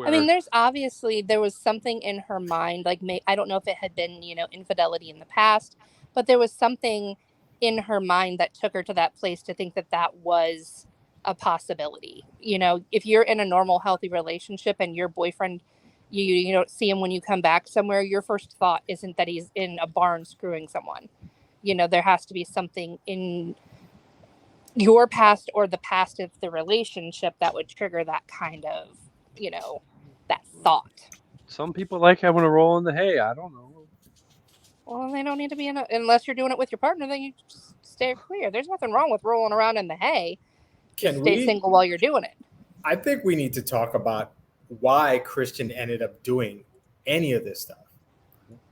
I mean, there was something in her mind, like, I don't know if it had been, infidelity in the past, but there was something in her mind that took her to that place to think that was a possibility. If you're in a normal, healthy relationship and your boyfriend, you don't see him when you come back somewhere, your first thought isn't that he's in a barn screwing someone. There has to be something in your past or the past of the relationship that would trigger that kind of, that thought. Some people like having a roll in the hay. I don't know. Well, they don't need to be unless you're doing it with your partner, then you just stay clear. There's nothing wrong with rolling around in the hay. Just stay single while you're doing it. I think we need to talk about why Christian ended up doing any of this stuff.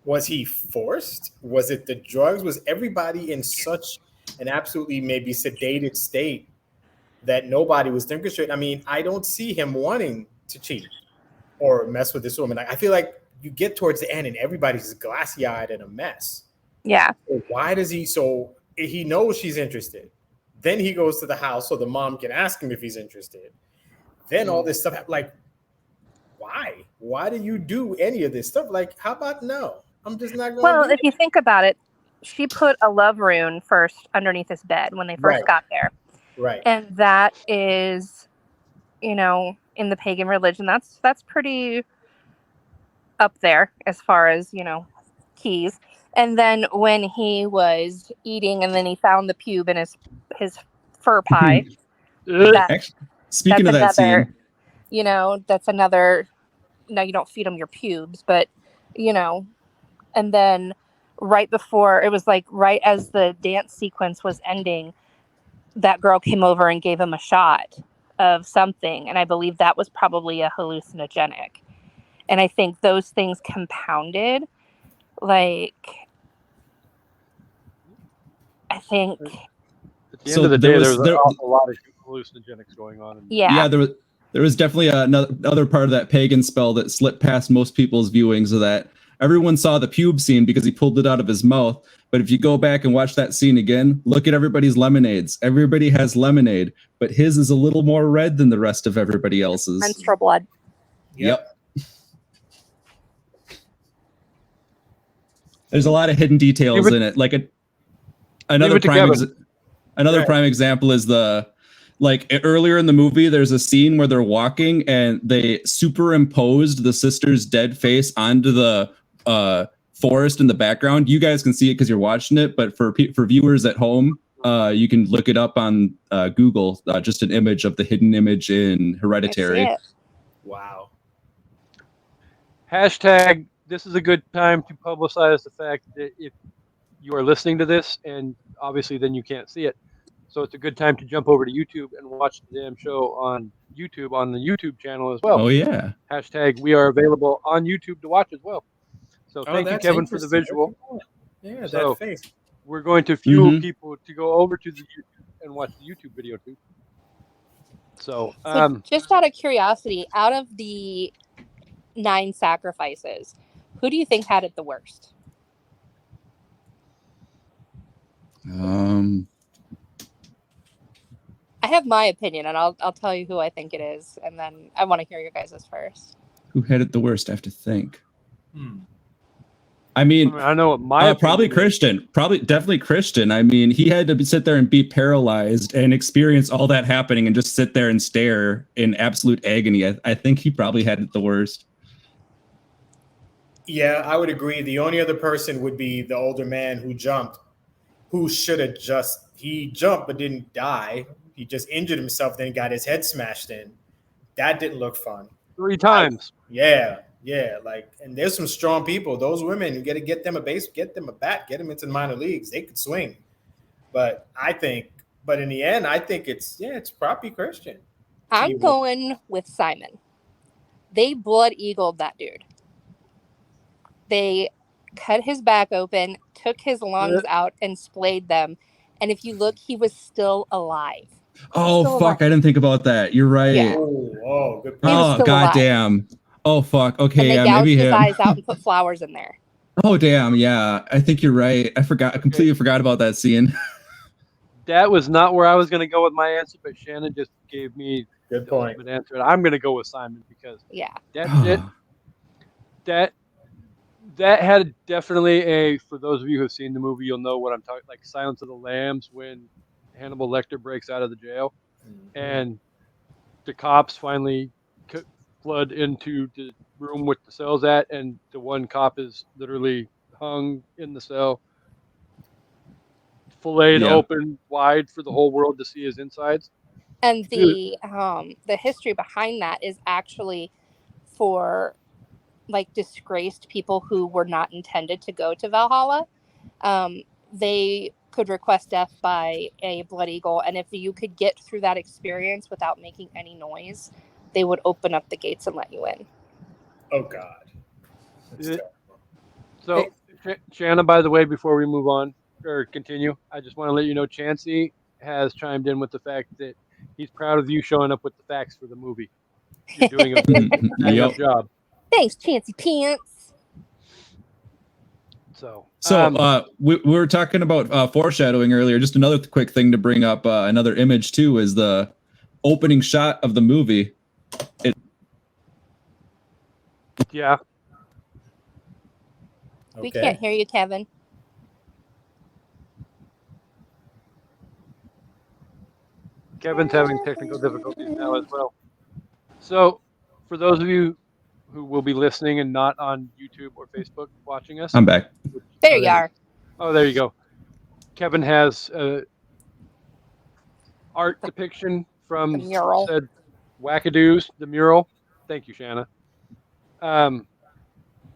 Was he forced? Was it the drugs? Was everybody in such an absolutely maybe sedated state that nobody was thinking straight? I mean, I don't see him wanting to cheat or mess with this woman. I feel like you get towards the end and everybody's glassy-eyed and a mess. Yeah. So why does he? So he knows she's interested. Then he goes to the house so the mom can ask him if he's interested. Then all this stuff, like, why? Why do you do any of this stuff? Like, how about no? I'm just not going to. Well, if you think about it, she put a love rune first underneath his bed when they first got there. Right. And that is, in the pagan religion, that's pretty up there as far as, keys. And then when he was eating and then he found the pube in his fur pie. Speaking of that scene. That's another, now you don't feed them your pubes, but, and then right before, it was like right as the dance sequence was ending, that girl came over and gave him a shot of something. And I believe that was probably a hallucinogenic. And I think those things compounded, like, At the end So of the there day, was- there was there- an awful lot of hallucinogenics going on. yeah. There was definitely another part of that pagan spell that slipped past most people's viewings of that. Everyone saw the pube scene because he pulled it out of his mouth. But if you go back and watch that scene again, look at everybody's lemonades. Everybody has lemonade, but his is a little more red than the rest of everybody else's. Menstrual blood. Yep. There's a lot of hidden details in it. Like another prime example is earlier in the movie, there's a scene where they're walking and they superimposed the sister's dead face onto the forest in the background. You guys can see it because you're watching it, but for viewers at home, you can look it up on Google. Just an image of the hidden image in Hereditary. I see it. Wow. Hashtag, this is a good time to publicize the fact that if you are listening to this, and obviously then you can't see it, so it's a good time to jump over to YouTube and watch the damn show on YouTube, on the YouTube channel as well. Oh, yeah. Hashtag, we are available on YouTube to watch as well. So thank you, Kevin, for the visual. Yeah, So, that face. We're going to fuel people to go over to the YouTube and watch the YouTube video too. So, just out of curiosity, out of the 9 sacrifices, who do you think had it the worst? I have my opinion, and I'll tell you who I think it is, and then I want to hear your guys' first. Who had it the worst? I have to think. I mean, I know what my probably Christian. Definitely Christian. I mean, he had to sit there and be paralyzed and experience all that happening and just sit there and stare in absolute agony. I think he probably had it the worst. Yeah, I would agree. The only other person would be the older man who jumped, who should have he jumped but didn't die. He just injured himself, then got his head smashed in. That didn't look fun. 3 times. Yeah. And there's some strong people. Those women, you got to get them a base, get them a bat, get them into the minor leagues. They could swing. But in the end, I think it's probably Christian. I'm going with Simon. They blood eagled that dude. They cut his back open, took his lungs out, and splayed them. And if you look, he was still alive. Oh, fuck. I didn't think about that. You're right. Yeah. Oh, good point. Oh, goddamn. Oh, fuck. Okay, and they yeah, gouged maybe his him. eyes out and put flowers in there. Oh, damn. Yeah, I think you're right. I completely forgot about that scene. That was not where I was going to go with my answer, but Shannon just gave me good point. An answer. And I'm going to go with Simon because that had definitely for those of you who have seen the movie, you'll know what I'm talking, like Silence of the Lambs, when Hannibal Lecter breaks out of the jail and the cops finally flood into the room with the cells at, and the one cop is literally hung in the cell, filleted open wide for the whole world to see his insides. And the history behind that is actually for like disgraced people who were not intended to go to Valhalla. They could request death by a blood eagle, and if you could get through that experience without making any noise, they would open up the gates and let you in. Oh God. So, Shanna, by the way, before we move on or continue, I just want to let you know Chansey has chimed in with the fact that he's proud of you showing up with the facts for the movie. You're doing a bang up Yep. job. Thanks, Chancy Pants. So, we were talking about foreshadowing earlier. Just another quick thing to bring up, another image too, is the opening shot of the movie. yeah, We can't hear you, Kevin. Kevin's having technical difficulties now as well. So, for those of you who will be listening and not on YouTube or Facebook watching us, I'm back. There you are. Oh, there you go. Kevin has art depiction from The mural. said wackadoos, the mural. Thank you, Shanna.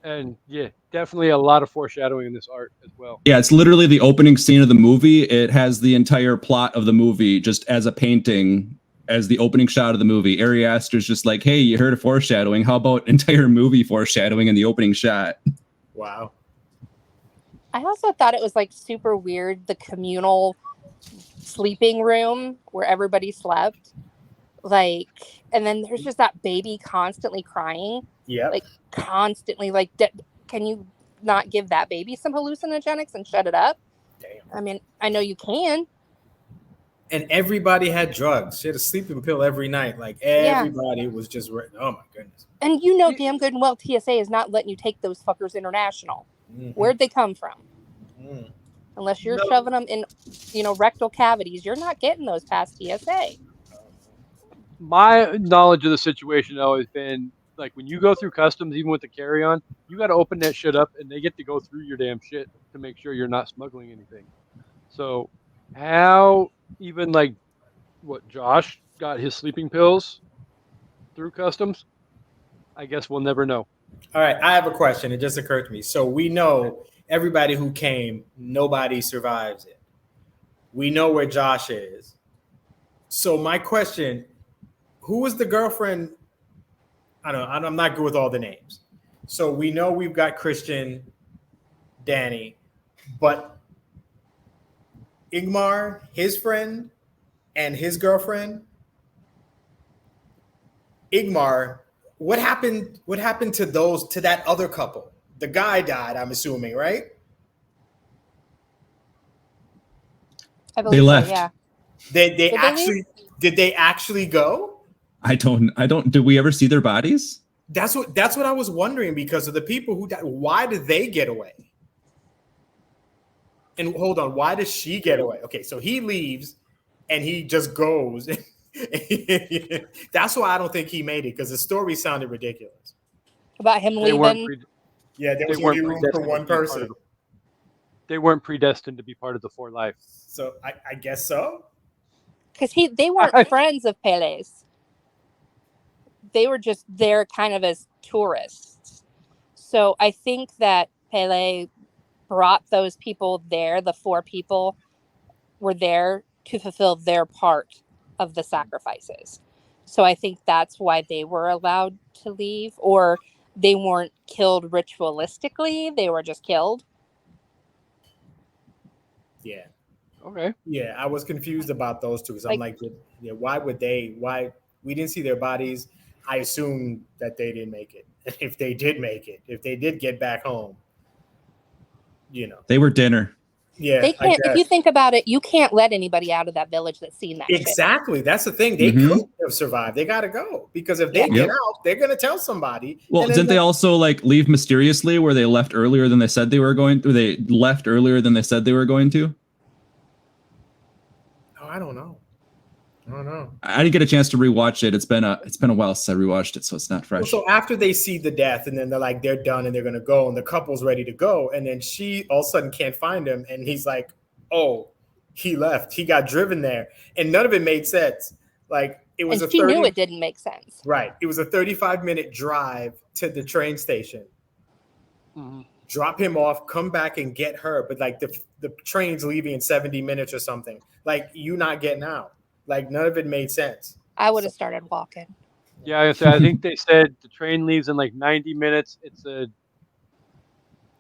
And yeah, definitely a lot of foreshadowing in this art as well. Yeah, it's literally the opening scene of the movie. It has the entire plot of the movie just as a painting, as the opening shot of the movie. Ari Aster's just like, hey, you heard of foreshadowing. How about entire movie foreshadowing in the opening shot? Wow. I also thought it was like super weird, the communal sleeping room where everybody slept. Like, and then there's just that baby constantly crying. Yeah. Like, constantly. Like, can you not give that baby some hallucinogenics and shut it up? Damn. I mean, I know you can. And everybody had drugs. She had a sleeping pill every night. Like everybody was just, oh my goodness. And you know damn good and well TSA is not letting you take those fuckers international. Mm-hmm. Where'd they come from? Mm. Unless you're shoving them in, rectal cavities, you're not getting those past TSA. My knowledge of the situation has always been like when you go through customs, even with the carry-on, you got to open that shit up, and they get to go through your damn shit to make sure you're not smuggling anything. So, how even like what Josh got his sleeping pills through customs? I guess we'll never know. All right, I have a question. It just occurred to me. So we know everybody who came, nobody survives it. We know where Josh is. So my question, who was the girlfriend? I'm not good with all the names. So we know we've got Christian, Danny, but Ingmar, his friend, and his girlfriend. Ingmar, what happened to that other couple? The guy died, I'm assuming, right? I believe They left. So, yeah. Did they actually go? I don't. Did we ever see their bodies? That's what I was wondering, because of the people who died. Why did they get away? And hold on, why does she get away? Okay, so he leaves and he just goes. That's why I don't think he made it, because the story sounded ridiculous. About him leaving? There was only room for one person. They weren't predestined to be part of the For Life. So I guess so. Because they weren't friends of Pele's. They were just there kind of as tourists. So I think that Pele brought those people there. The 4 people were there to fulfill their part of the sacrifices. So I think that's why they were allowed to leave, or they weren't killed ritualistically. They were just killed. Yeah. Okay. Yeah, I was confused about those two, because I'm like, why would they? Why we didn't see their bodies? I assumed that they didn't make it. If they did make it, if they did get back home, they were dinner. Yeah, they can't. If you think about it, you can't let anybody out of that village that's seen that. Exactly. Shit. That's the thing. They couldn't have survived. They got to go, because if they get out, they're going to tell somebody. Well, didn't they also like leave mysteriously, where they left earlier than they said they were going to? They left earlier than they said they were going to. Oh, I don't know. I didn't get a chance to rewatch it. It's been a while since I rewatched it, so it's not fresh. So after they see the death, and then they're done and they're gonna go, and the couple's ready to go, and then she all of a sudden can't find him, and he's like, "Oh, he left. He got driven there," and none of it made sense. Like it was she knew it didn't make sense. Right. It was a 35-minute drive to the train station. Mm-hmm. Drop him off, come back and get her, but like the train's leaving in 70 minutes or something. Like you not getting out. Like none of it made sense. I would have started walking. Yeah, I think they said the train leaves in like 90 minutes. It's a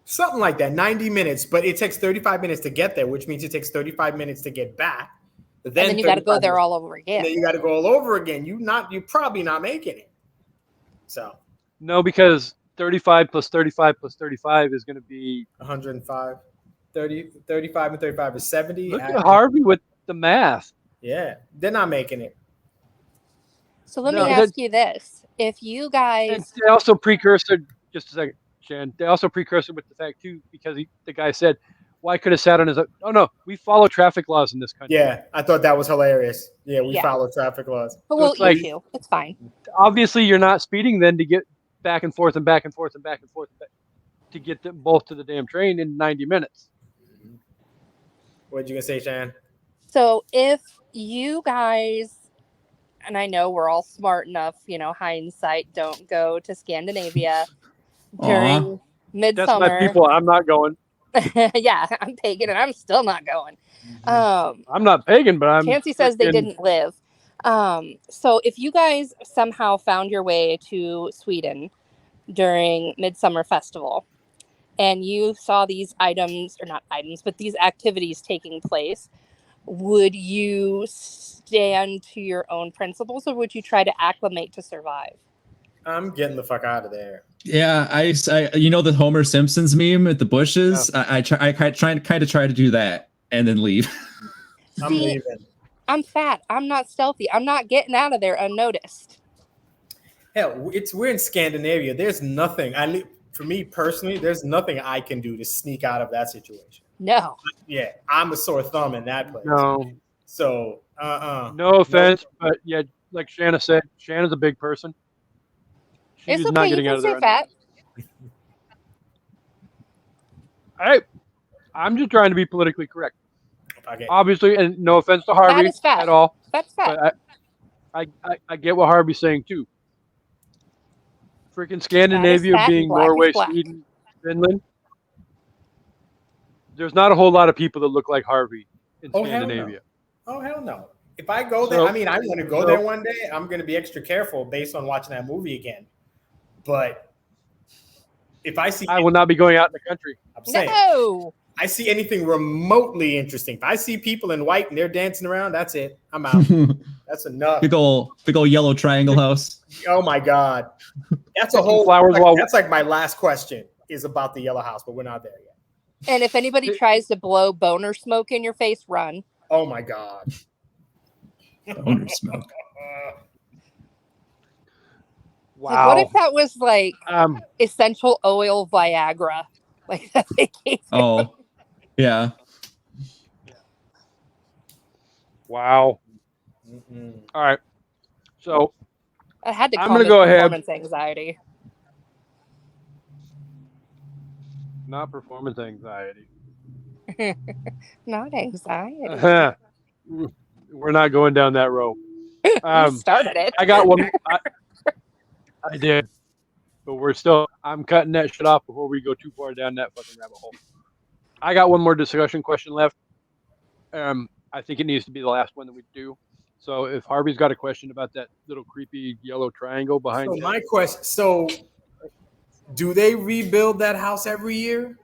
Something like that, 90 minutes, but it takes 35 minutes to get there, which means it takes 35 minutes to get back. But And then you got to go 35 there minutes- all over again. And then you got to go all over again. You're probably not making it. So No, because 35 plus 35 plus 35 is going to be 105, 35 and 35 is 70. Look at Harvey with the math. Yeah, they're not making it. So let No, me ask you this: if you And guys, they also precursor, just a second, Shan. They also precursor with the fact too, because the guy said, "Well, I could have sat on his." Oh no, we follow traffic laws in this country. Yeah, I thought that was hilarious. Yeah, we Yeah. follow traffic laws. well, it's like- you too. It's fine. Obviously, you're not speeding then to get back and forth and back and forth and back and forth to get them both to the damn train in 90 minutes. What you gonna say, Shan? So if you guys, and I know we're all smart enough, hindsight, don't go to Scandinavia during That's my Midsummer. people. I'm not going. Yeah, I'm pagan and I'm still not going. I'm not pagan, but I'm. Chancey says they freaking- didn't live. So if you guys somehow found your way to Sweden during Midsummer Festival and you saw these items, or not items, but these activities taking place, would you stand to your own principles or would you try to acclimate to survive? I'm getting the fuck out of there. Yeah, I the Homer Simpson's meme at the bushes. I try to do that and then leave. I'm See, leaving. I'm fat. I'm not stealthy. I'm not getting out of there unnoticed. Hell, we're in Scandinavia. There's nothing. For me personally, there's nothing I can do to sneak out of that situation. No. Yeah, I'm a sore thumb in that place. No, So, no offense, but yeah, like Shanna said, Shanna's a big person. She's It's not okay. You getting out can of say there. fat. Hey, I'm just trying to be politically correct. Okay. Obviously, and no offense to Fat Harvey is fat. at all, That's fat. but I get what Harvey's saying too. Freaking Scandinavia fat and being black is Norway, black. Sweden, Finland. There's not a whole lot of people that look like Harvey in Oh, hell no. Scandinavia. Oh, hell no. If I go there, So- I mean, I want to go there one day. I'm going to be extra careful based on watching that movie again. But if I see, I will not be going out in the country. I'm saying, No. I see anything remotely interesting. If I see people in white and they're dancing around, that's it. I'm out. That's enough. big old yellow triangle house. Oh my God. That's a Picking whole flowers while- that's like my last question is about the yellow house, but we're not there yet. And if anybody tries to blow boner smoke in your face, run. Oh my God. Boner smoke. Wow. Like, what if that was like Um, essential oil Viagra? Like that they gave me? Oh, yeah. wow. Mm-mm. All right. So I had to I'm call gonna this go ahead. performance anxiety. not performance anxiety. Not anxiety. Uh-huh. We're not going down that road. You started it. I got one. I did, but I'm cutting that shit off before we go too far down that fucking rabbit hole. I got one more discussion question left. I think it needs to be the last one that we do. So if Harvey's got a question about that little creepy yellow triangle behind So you, my question, so do they rebuild that house every year?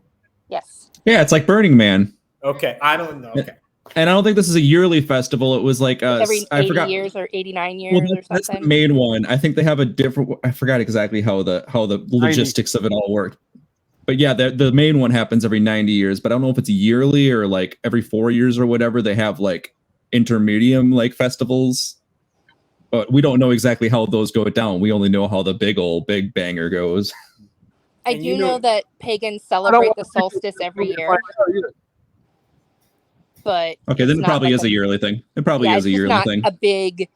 Yes. Yeah, it's like Burning Man. Okay, I don't know. Okay. And I don't think this is a yearly festival. It was like Every I 80 forgot. years or 89 years Well, or that's the something. main one. I think they have a different. I forgot exactly how the logistics of it all worked. But yeah, the main one happens every 90 years. But I don't know if it's yearly or like every 4 years or whatever. They have like intermedium like festivals. But we don't know exactly how those go down. We only know how the big banger goes. I And do you know know- that pagans I don't celebrate want the people solstice to every find year, out either. but Okay, it's then it not probably like is a yearly thing. It probably yeah, is it's a just yearly not thing. a big,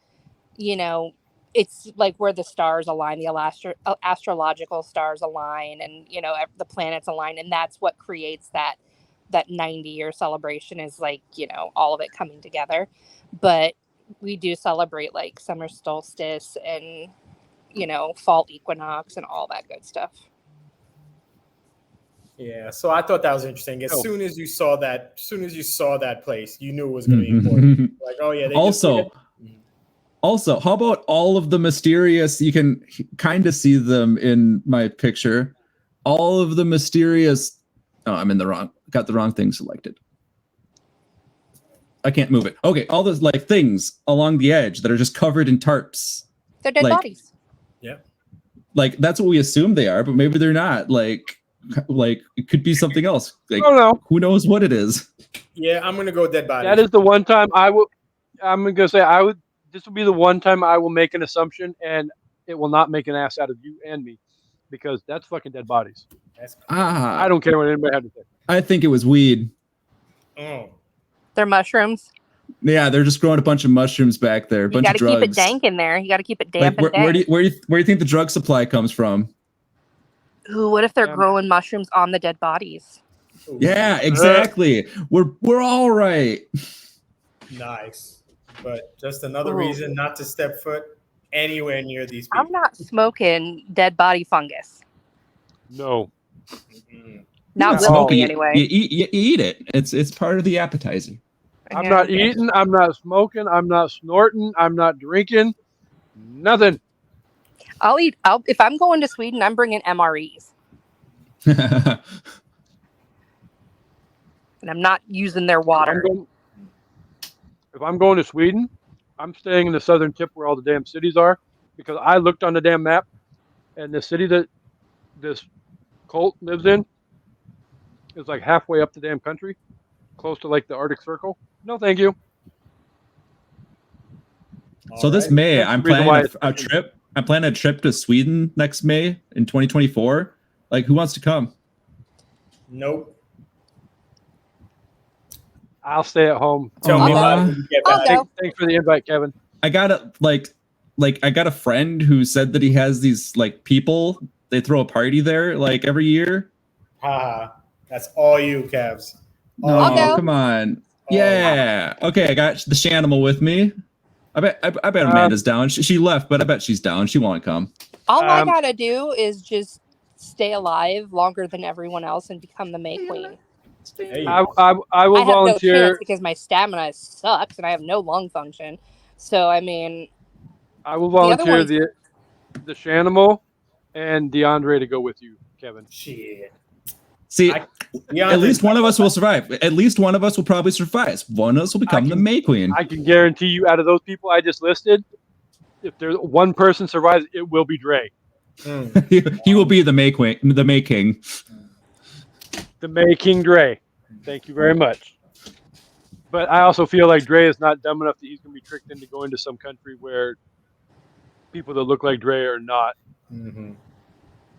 it's like where the stars align, the astrological stars align, and the planets align, and that's what creates that 90-year celebration is like all of it coming together. But we do celebrate like summer solstice and fall equinox and all that good stuff. Yeah, so I thought that was interesting. As Oh. soon as you saw that place, you knew it was going to be important. Like, oh yeah. They just did it. Also, how about all of the mysterious? You can kind of see them in my picture. All of the mysterious Oh, I'm in the wrong. Got the wrong thing selected. I can't move it. Okay, all those like things along the edge that are just covered in tarps. They're dead Like- bodies. Yeah. Like that's what we assume they are, but maybe they're not. Like it could be something else. Like I don't know. who knows what it is. Yeah, I'm gonna go dead body. That is the one time I'm gonna say I would. This will be the one time I will make an assumption, and it will not make an ass out of you and me, because that's fucking dead bodies. I don't care what anybody had to say. I think it was weed. Oh. They're mushrooms. Yeah, they're just growing a bunch of mushrooms back there. A You bunch got of to drugs. keep it dank in there. You got to keep it damp Like, and where dank. do you think the drug supply comes from? Ooh, what if they're Yeah. growing mushrooms on the dead bodies? Ooh. Yeah, exactly. We're all right. Nice. But just another Ooh. reason not to step foot anywhere near these people. I'm not smoking dead body fungus. No. Mm-mm. Not Yeah. willingly, You- anyway. You eat it. It's part of the appetizer. I'm Yeah. not eating. I'm not smoking. I'm not snorting. I'm not drinking. Nothing. I'll eat. If I'm going to Sweden, I'm bringing MREs, and I'm not using their water. If I'm going to Sweden, I'm staying in the southern tip where all the damn cities are, because I looked on the damn map, and the city that this cult lives in is like halfway up the damn country, close to like the Arctic Circle. No, thank you. So All this right. May, That's the I'm reason planning why a it's- trip. I'm planning a trip to Sweden next May in 2024. Like, who wants to come? Nope. I'll stay at home. Tell me I'll about go. it when you get I'll back. go. Thanks for the invite, Kevin. I got I got a friend who said that he has these like people. They throw a party there like every year. Haha. That's all you, Cavs. No, I'll go. come on. Oh. Yeah. Okay, I got the Shanimal with me. I bet Amanda's down. She left, but I bet she's down. She won't come. All I Um, gotta do is just stay alive longer than everyone else and become the May Queen. There you I go. will I have no volunteer. chance because my stamina sucks and I have no lung function. So I mean, I will other volunteer ones- the Shanimal and DeAndre to go with you, Kevin. Shit. See, I- at least one of us will survive. At least one of us will probably survive. One of us will become the May Queen. I can guarantee you, out of those people I just listed, if there's one person survives, it will be Dre, Mm. He will be the May Queen, the May King. the May King Dre. Thank you very much. But I also feel like Dre is not dumb enough that he's going to be tricked into going to some country where people that look like Dre are not Mhm.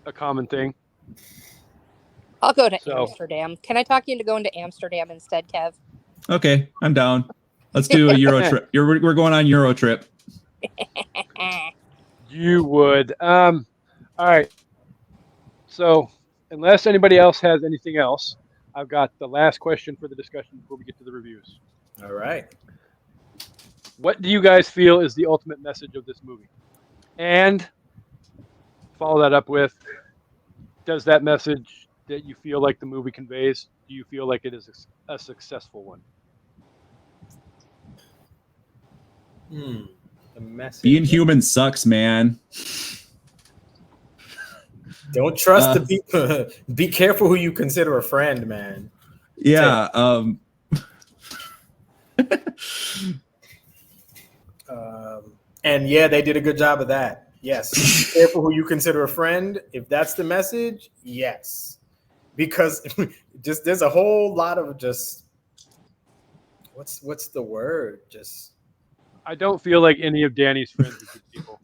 a common thing. I'll go to So- Amsterdam. Can I talk you into going to Amsterdam instead, Kev? Okay, I'm down. Let's do a Euro trip. We're going on Euro trip. You would. All right. So, unless anybody else has anything else, I've got the last question for the discussion before we get to the reviews. All right. What do you guys feel is the ultimate message of this movie? And follow that up with, does that message that you feel like the movie conveys, do you feel like it is a successful one? The message. Being human sucks, man. Don't trust the people. Be careful who you consider a friend, man. Yeah. And yeah, they did a good job of that. Yes. Be careful who you consider a friend. If that's the message, yes. Because just there's a whole lot of just what's the word? Just I don't feel like any of Danny's friends are good people.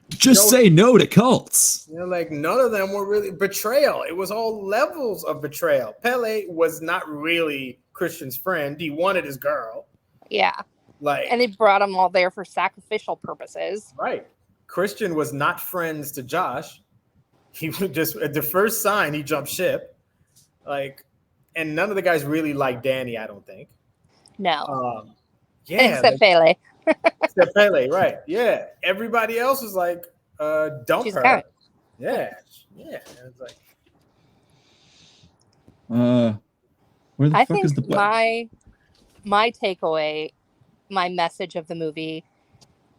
Just say no to cults. like none of them were really betrayal. It was all levels of betrayal. Pele was not really Christian's friend. He wanted his girl. Yeah. Like And they brought them all there for sacrificial purposes. right. Christian was not friends to Josh. He would just at the first sign he jumped ship. Like, and none of the guys really liked Danny, I don't think. No. Yeah, Except Pele. except Pele, right? Yeah, everybody else was like, dump She's her. kind. Yeah. It's like, Where the I fuck is think the button? my takeaway, my message of the movie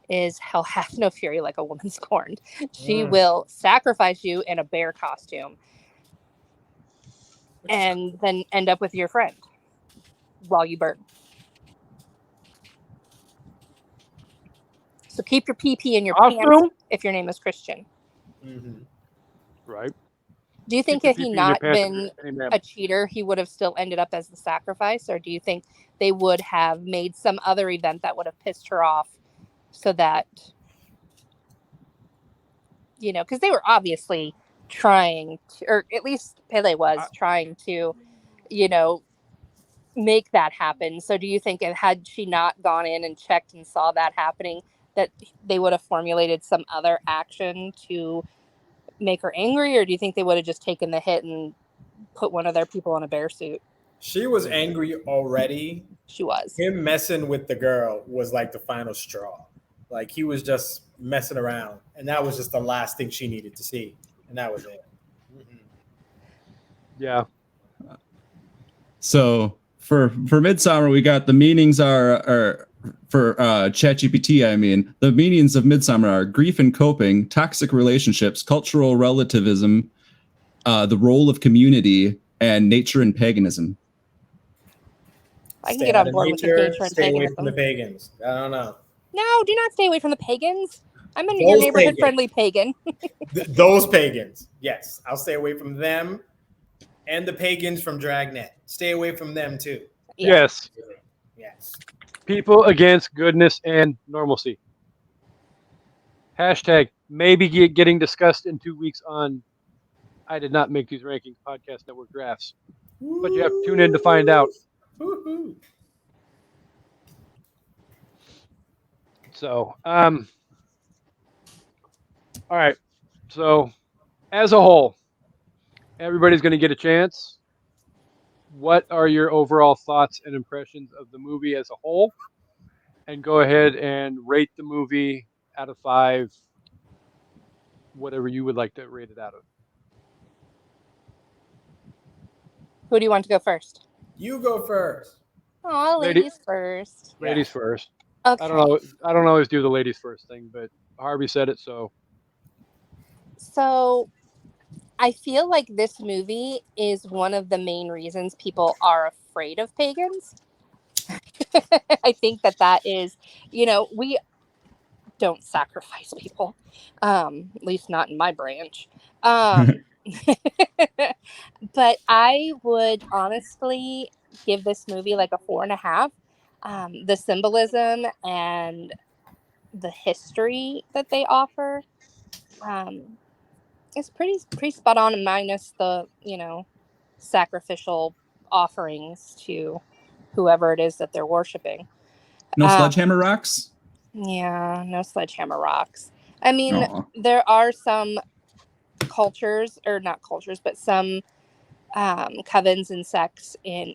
is hell hath no fury like a woman scorned. She will sacrifice you in a bear costume. and then end up with your friend while you burn. So keep your PP in your pants if your name is Christian. Mm-hmm. Right. Do you think Keep if your he pee-pee in your not pants been if you're- a cheater, he would have still ended up as the sacrifice? Or do you think they would have made some other event that would have pissed her off so that, you know, because they were obviously trying to, or at least Pele was trying to, you know, make that happen. So do you think had she not gone in and checked and saw that happening, that they would have formulated some other action to make her angry? Or do you think they would have just taken the hit and put one of their people in a bear suit? She was angry already. She was. Him messing with the girl was like the final straw. Like he was just messing around, and that was just the last thing she needed to see, and that was it. Mm-hmm. Yeah. So for Midsommar, we got the meanings are for ChatGPT. I mean, the meanings of Midsommar are grief and coping, toxic relationships, cultural relativism, the role of community, and nature and paganism. I can get on board with the nature and stay away paganism. from the pagans. I don't know. No, do not stay away from the pagans. I'm your neighborhood-friendly pagan. Those pagans. Yes, I'll stay away from them and the pagans from Dragnet. Stay away from them too. Yeah. Yes. Yes. People against goodness and normalcy. Hashtag maybe getting discussed in 2 weeks on I Did Not Make These Rankings Podcast Network drafts. But you have to tune in to find out. Woo-hoo. So, all right. So, as a whole, everybody's going to get a chance. What are your overall thoughts and impressions of the movie as a whole? And go ahead and rate the movie out of 5, whatever you would like to rate it out of. Who do you want to go first? You go first. Oh, ladies first. Ladies first. Okay. I don't always do the ladies first thing, but Harvey said it, so. So I feel like this movie is one of the main reasons people are afraid of pagans. I think that is, you know, we don't sacrifice people, at least not in my branch. But I would honestly give this movie like a 4.5. The symbolism and the history that they offer is pretty spot on, minus the, you know, sacrificial offerings to whoever it is that they're worshiping. No sledgehammer rocks? Yeah, no sledgehammer rocks. I mean, Aww. there are some cultures, or not cultures, but some covens and sects in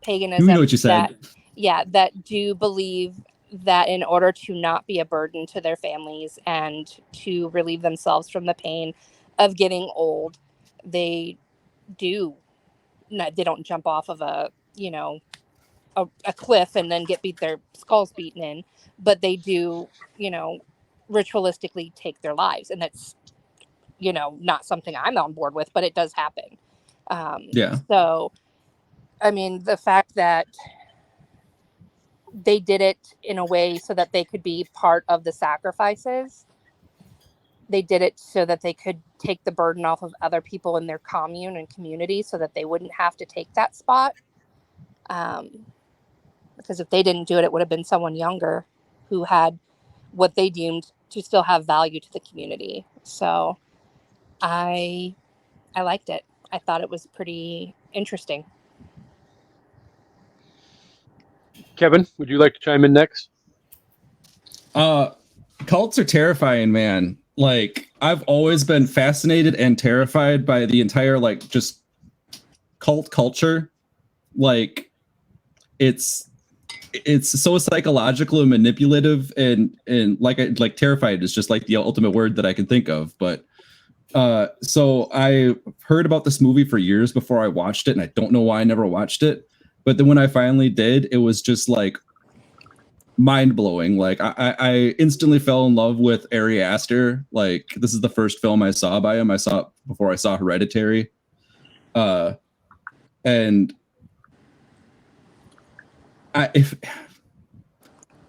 paganism. You know what you said. That do believe that in order to not be a burden to their families and to relieve themselves from the pain of getting old, they don't jump off of a cliff and then get their skulls beaten in, but they do, you know, ritualistically take their lives. And that's, you know, not something I'm on board with, but it does happen. So, I mean, the fact that they did it in a way so that they could be part of the sacrifices, they did it so that they could take the burden off of other people in their commune and community so that they wouldn't have to take that spot. Because if they didn't do it, it would have been someone younger who had what they deemed to still have value to the community. So I liked it. I thought it was pretty interesting. Kevin, would you like to chime in next? Cults are terrifying, man. Like, I've always been fascinated and terrified by the entire, like, just cult culture. Like, it's so psychological and manipulative, and like terrified is just like the ultimate word that I can think of. But so I heard about this movie for years before I watched it, and I don't know why I never watched it. But then when I finally did, it was just like mind-blowing. Like I instantly fell in love with Ari Aster. Like, this is the first film I saw by him. I saw it before I saw Hereditary. And if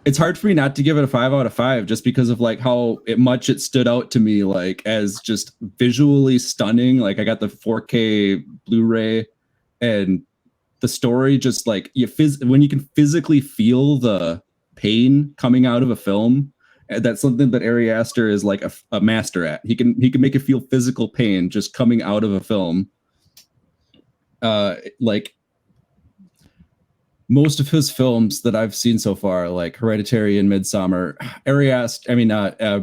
it's hard for me not to give it a 5 out of 5 just because of like how much it stood out to me, like as just visually stunning. Like I got the 4K Blu-ray, and the story just like when you can physically feel the pain coming out of a film, that's something that Ari Aster is like a master at. He can make you feel physical pain just coming out of a film. Like most of his films that I've seen so far, like Hereditary and Midsommar,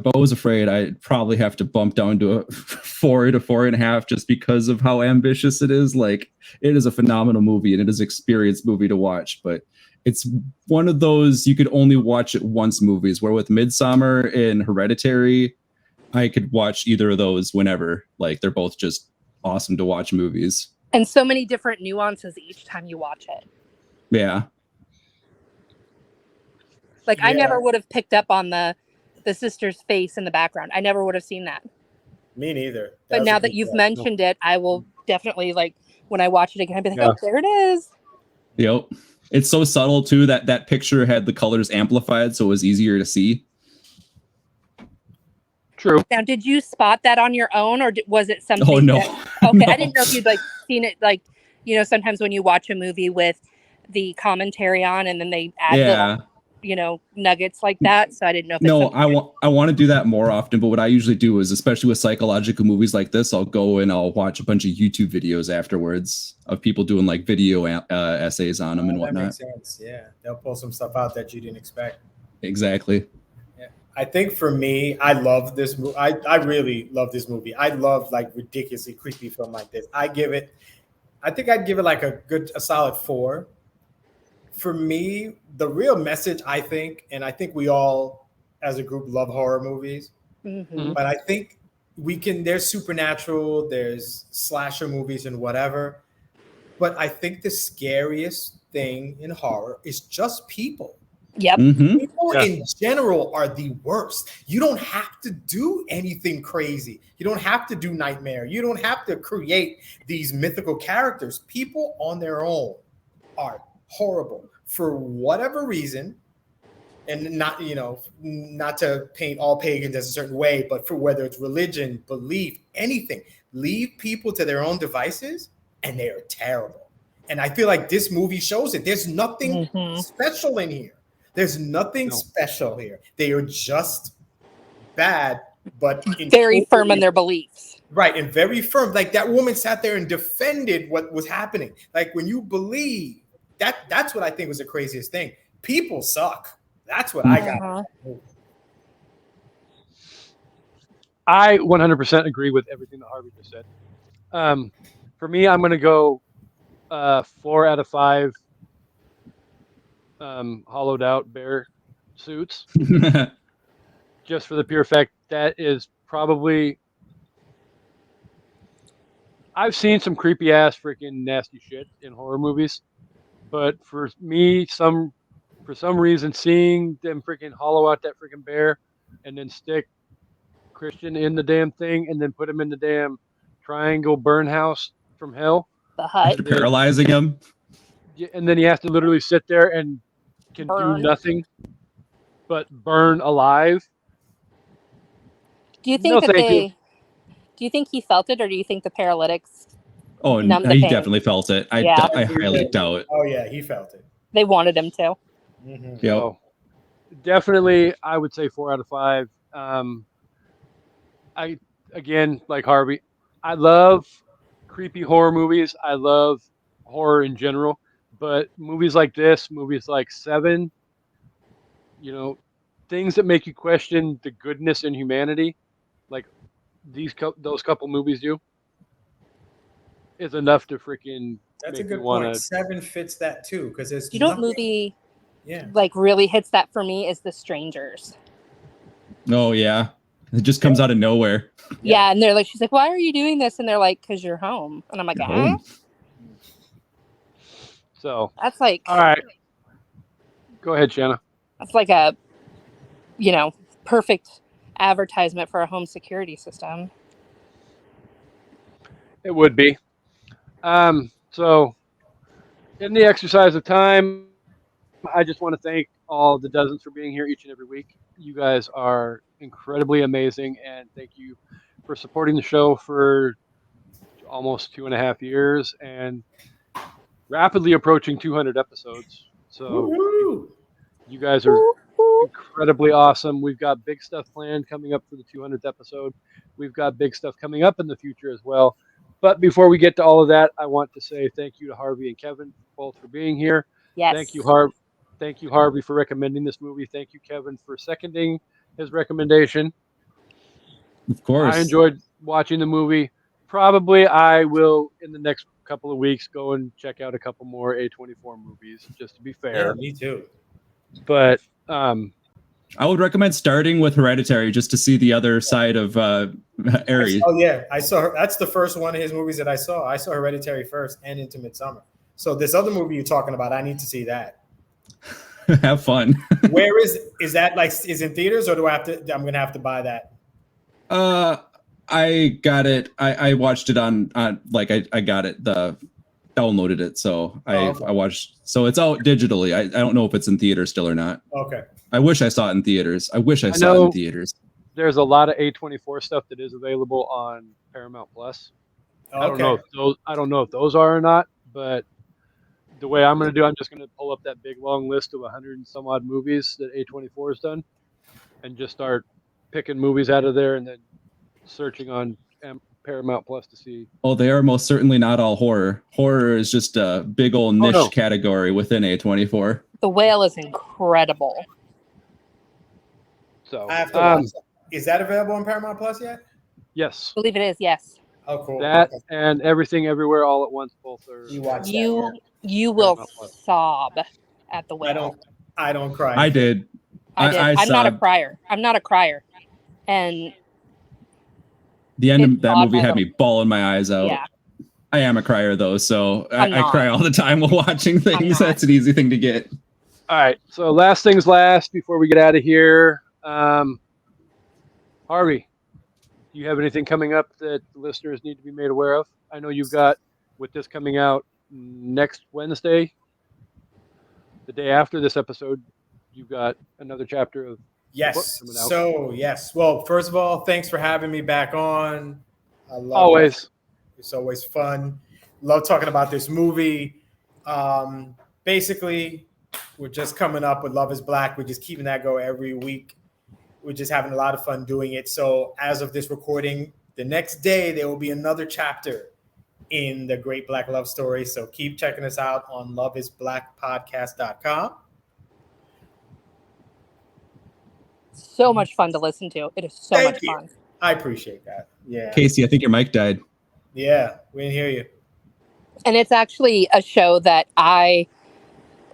Beau is Afraid, I'd probably have to bump down to a 4 to 4.5 just because of how ambitious it is. Like, it is a phenomenal movie and it is an experience movie to watch, but it's one of those you could only watch it once movies, where with Midsommar and Hereditary, I could watch either of those whenever. Like, they're both just awesome to watch movies. And so many different nuances each time you watch it. Yeah. Like, I never would have picked up on the sister's face in the background. I never would have seen that. Me neither. But now that you've mentioned it, I will definitely, like, when I watch it again, I'll be like, oh, there it is. Yep. It's so subtle, too, that picture had the colors amplified, so it was easier to see. True. Now, did you spot that on your own, or was it something? Oh, no. Okay, No. I didn't know if you'd, like, seen it, like, you know, sometimes when you watch a movie with the commentary on and then they add little, you know, nuggets like that. So I didn't know if No, I want to do that more often, but what I usually do is, especially with psychological movies like this, I'll go and I'll watch a bunch of YouTube videos afterwards of people doing like video essays on them and whatnot. That makes sense. Yeah, they'll pull some stuff out that you didn't expect. Exactly. Yeah, I think for me, I love this movie. I really love this movie. I love like ridiculously creepy film like this. I think I'd give it like a solid 4. For me, the real message, I think, and I think we all as a group love horror movies, but I think there's supernatural, there's slasher movies and whatever. But I think the scariest thing in horror is just people. Yep. People in general are the worst. You don't have to do anything crazy. You don't have to do Nightmare. You don't have to create these mythical characters. People on their own are horrible for whatever reason. And not, you know, not to paint all pagans as a certain way, but for whether it's religion, belief, anything, leave people to their own devices and they are terrible. And I feel like this movie shows it. There's nothing special in here. There's nothing special here. They are just bad, but very firm in their beliefs. Right, and very firm. Like that woman sat there and defended what was happening. Like when you believe, that's what I think was the craziest thing. People suck. That's what I got. I 100% agree with everything that Harvey just said. For me, I'm going to go 4 out of 5 hollowed out bear suits. Just for the pure fact that is probably... I've seen some creepy ass freaking nasty shit in horror movies, but for me, for some reason, seeing them freaking hollow out that freaking bear and then stick Christian in the damn thing and then put him in the damn triangle burn house from hell, the hut, after paralyzing him, and then he has to literally sit there and can do nothing but burn alive. Do you think do you think he felt it, or do you think the paralytics? Oh, no, he definitely felt it. I highly doubt. Oh yeah, he felt it. They wanted him to. Yep. So, definitely, I would say 4 out of 5. Again, like Harvey, I love creepy horror movies. I love horror in general, but movies like this, movies like Seven, you know, things that make you question the goodness in humanity, like those couple movies do, is enough to freaking. That's a good point. Seven fits that too, because there's movie, like really hits that for me is The Strangers. Oh yeah, it just comes out of nowhere. Yeah, and they're like, she's like, "Why are you doing this?" And they're like, "Cause you're home." And I'm like, Home. So that's like, all right. Go ahead, Shanna. That's like a, you know, perfect advertisement for a home security system. It would be. So in the exercise of time, I just want to thank all the dozens for being here each and every week. You guys are incredibly amazing, and thank you for supporting the show for almost 2.5 years and rapidly approaching 200 episodes. So Woohoo! you guys are incredibly awesome. We've got big stuff planned coming up for the 200th episode. We've got big stuff coming up in the future as well. But before we get to all of that, I want to say thank you to Harvey and Kevin both for being here. Yes. Thank you, Harvey, for recommending this movie. Thank you, Kevin, for seconding his recommendation. Of course. I enjoyed watching the movie. Probably I will, in the next couple of weeks, go and check out a couple more A24 movies, just to be Yeah, fair. me too. But I would recommend starting with Hereditary just to see the other side of Aries. Oh yeah, I saw her. That's the first one of his movies that I saw. I saw Hereditary first and into Midsommar. So this other movie you're talking about, I need to see that. Have fun. Where is that? Like, is it in theaters, or do I have to? I'm gonna have to buy that. I got it. I watched it on like I got it. Downloaded it, so I watched. So it's out digitally. I don't know if it's in theater still or not. Okay. I wish I saw it in theaters. I wish I saw it in theaters. There's a lot of A24 stuff that is available on Paramount Plus. Okay. I don't know if those are or not, but the way I'm going to do, I'm just going to pull up that big long list of 100 and some odd movies that A24 has done, and just start picking movies out of there, and then searching on Paramount Plus to see. Oh, they are most certainly not all horror. Horror is just a big old niche category within A24. The Whale is incredible. So I have to watch that. Is that available on Paramount Plus yet? Yes. I believe it is, yes. Oh, cool. That and Everything Everywhere All at Once both are. You will sob at The Whale. I don't cry. I did. I'm not a crier. And the end of that movie had me bawling my eyes out. Yeah. I am a crier though, so I cry all the time while watching things. That's an easy thing to get. All right. So last things last before we get out of here. Harvey, do you have anything coming up that the listeners need to be made aware of? I know you've got, with this coming out next Wednesday, the day after this episode, you've got another chapter of Yes. So yes. Well, first of all, thanks for having me back on. I love always. It. It's always fun. Love talking about this movie. Basically, we're just coming up with Love is Black. We're just keeping that go every week. We're just having a lot of fun doing it. So as of this recording, the next day, there will be another chapter in the Great Black Love Story. So keep checking us out on loveisblackpodcast.com. So much fun to listen to. It is so much fun. I appreciate that. Yeah. Kasey, I think your mic died. Yeah, we didn't hear you. And it's actually a show that I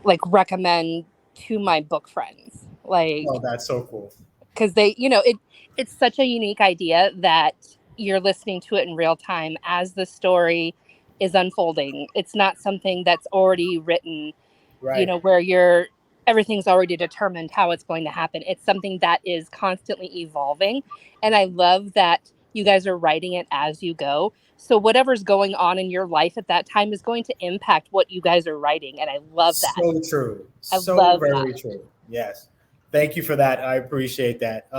recommend to my book friends. Oh, that's so cool. Because it's such a unique idea that you're listening to it in real time as the story is unfolding. It's not something that's already written, right. Where everything's already determined how it's going to happen. It's something that is constantly evolving. And I love that you guys are writing it as you go. So whatever's going on in your life at that time is going to impact what you guys are writing. And I love that. So true. Very true. Yes. Thank you for that. I appreciate that.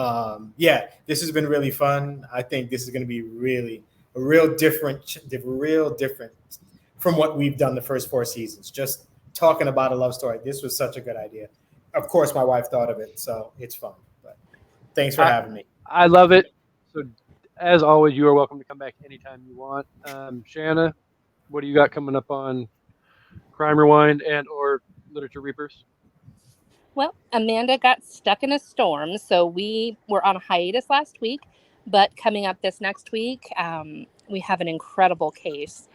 This has been really fun. I think this is going to be really a real different from what we've done the first 4 seasons. Just talking about a love story. This was such a good idea. Of course, my wife thought of it, so it's fun. But thanks for having me. I love it. So as always, you are welcome to come back anytime you want. Shana, what do you got coming up on Crime Rewind and or Literature Reapers? Well, Amanda got stuck in a storm, so we were on a hiatus last week. But coming up this next week, we have an incredible case.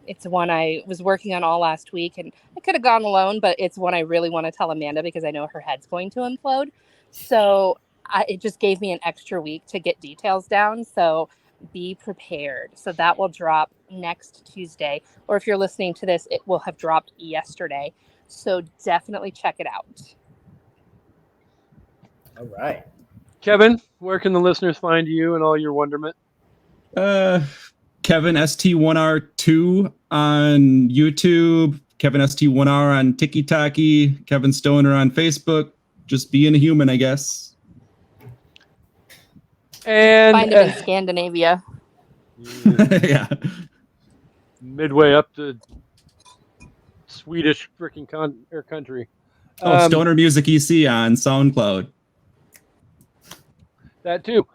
It's one I was working on all last week, and I could have gone alone, but it's one I really want to tell Amanda because I know her head's going to implode. So it just gave me an extra week to get details down. So be prepared. So that will drop next Tuesday. Or if you're listening to this, it will have dropped yesterday. So definitely check it out. All right. Kevin, where can the listeners find you and all your wonderment? Kevin ST1R2 on YouTube, Kevin ST1R on TikTok, Kevin Stoner on Facebook. Just being a human, I guess. And Find him in Scandinavia. Yeah. midway up to Swedish freaking country. Stoner Music EC on SoundCloud. That too.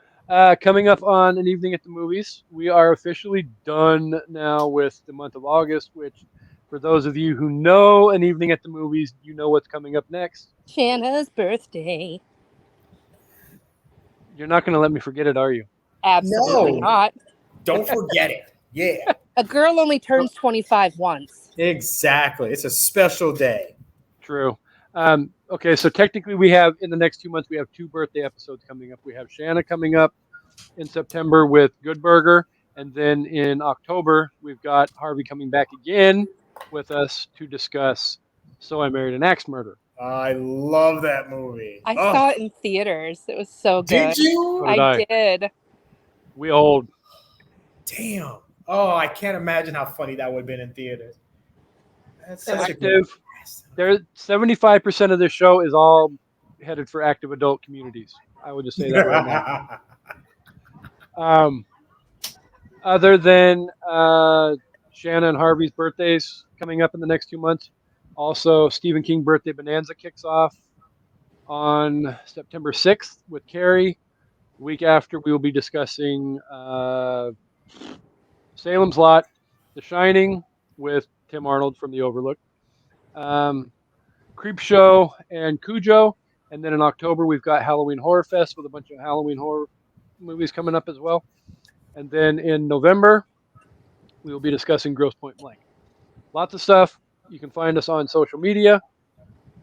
Coming up on An Evening at the Movies, we are officially done now with the month of August, which for those of you who know An Evening at the Movies, you know what's coming up next. Shana's birthday. You're not going to let me forget it, are you? Absolutely No. not. Don't forget it. Yeah, A girl only turns 25 once. exactly. It's a special day. True. Okay, so technically we have, in the next 2 months, we have 2 birthday episodes coming up. We have Shana coming up in September with Good Burger. And then in October, we've got Harvey coming back again with us to discuss So I Married an Axe Murder. I love that movie. I saw it in theaters. It was so good. Did you? So did I. did. We old. Damn. Oh, I can't imagine how funny that would have been in theaters. That's such a good. Active. There, 75% of this show is all headed for active adult communities. I would just say that right now. Other than Shana and Harvey's birthdays coming up in the next 2 months, also Stephen King Birthday Bonanza kicks off on September 6th with Carrie. The week after, we will be discussing Salem's Lot, The Shining with Tim Arnold from The Overlook, Creep Show and Cujo. And then in October, we've got Halloween Horror Fest with a bunch of Halloween horror movies coming up as well. And then in November, we will be discussing Grosse Pointe Blank. Lots of stuff. You can find us on social media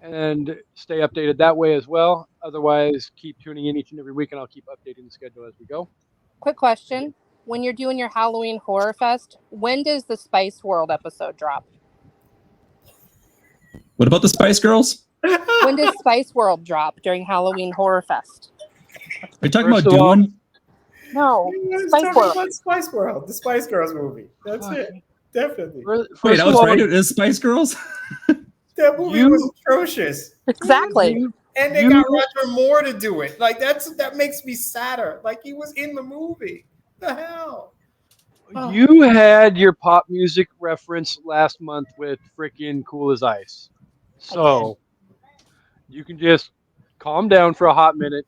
and stay updated that way as well. Otherwise, keep tuning in each and every week, and I'll keep updating the schedule as we go. Quick question. When you're doing your Halloween Horror Fest, when does the Spice World episode drop? What about the Spice Girls? When does Spice World drop during Halloween Horror Fest? Are you talking First about of all- Dune? No, Let's Spice talk World. about Spice World, the Spice Girls movie. That's it. Definitely. First Wait, I of was all, right. It is Spice Girls? That movie You- was atrocious. Exactly. And they You- got Roger Moore to do it. Like that makes me sadder. Like he was in the movie. The hell? You had your pop music reference last month with freaking Cool as Ice. So you can just calm down for a hot minute.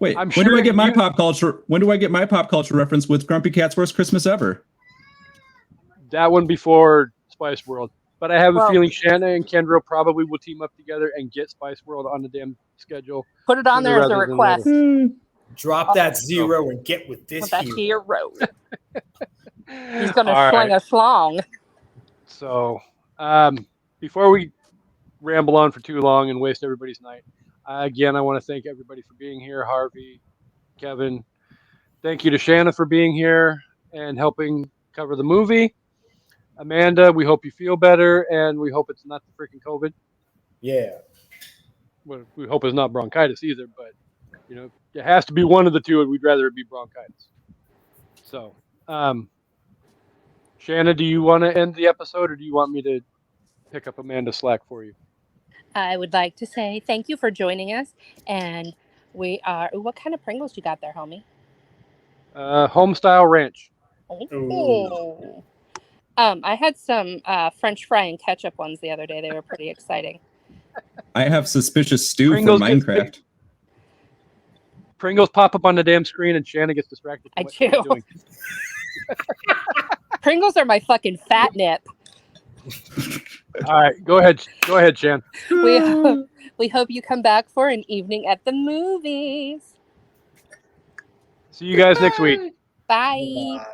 Wait, I'm when do sure I get my you- pop culture? When do I get my pop culture reference with Grumpy Cat's Worst Christmas Ever? That one before Spice World. But I have a Well- feeling Shanna and Kendra probably will team up together and get Spice World on the damn schedule. Put it on there as a Rather than request. Drop that zero and get with this Put that hero. to your road. He's going to All sling right. a schlong. So, before we ramble on for too long and waste everybody's night, again, I want to thank everybody for being here. Harvey, Kevin, thank you to Shanna for being here and helping cover the movie. Amanda, we hope you feel better, and we hope it's not the freaking COVID. Yeah. Well, we hope it's not bronchitis either, but you know, it has to be one of the two, and we'd rather it be bronchitis. So, Shanna, do you want to end the episode, or do you want me to pick up Amanda's slack for you? I would like to say thank you for joining us. And we are. Ooh, what kind of Pringles you got there, homie? Home style ranch. Ooh. I had some French fry and ketchup ones the other day. They were pretty exciting. I have suspicious stew Pringles from gets Minecraft. Pringles pop up on the damn screen, and Shanna gets distracted. I From what she's do. doing. Pringles are my fucking fat nip. All right, go ahead, Shan. We hope you come back for An Evening at the Movies. See you guys next week. Bye. Bye.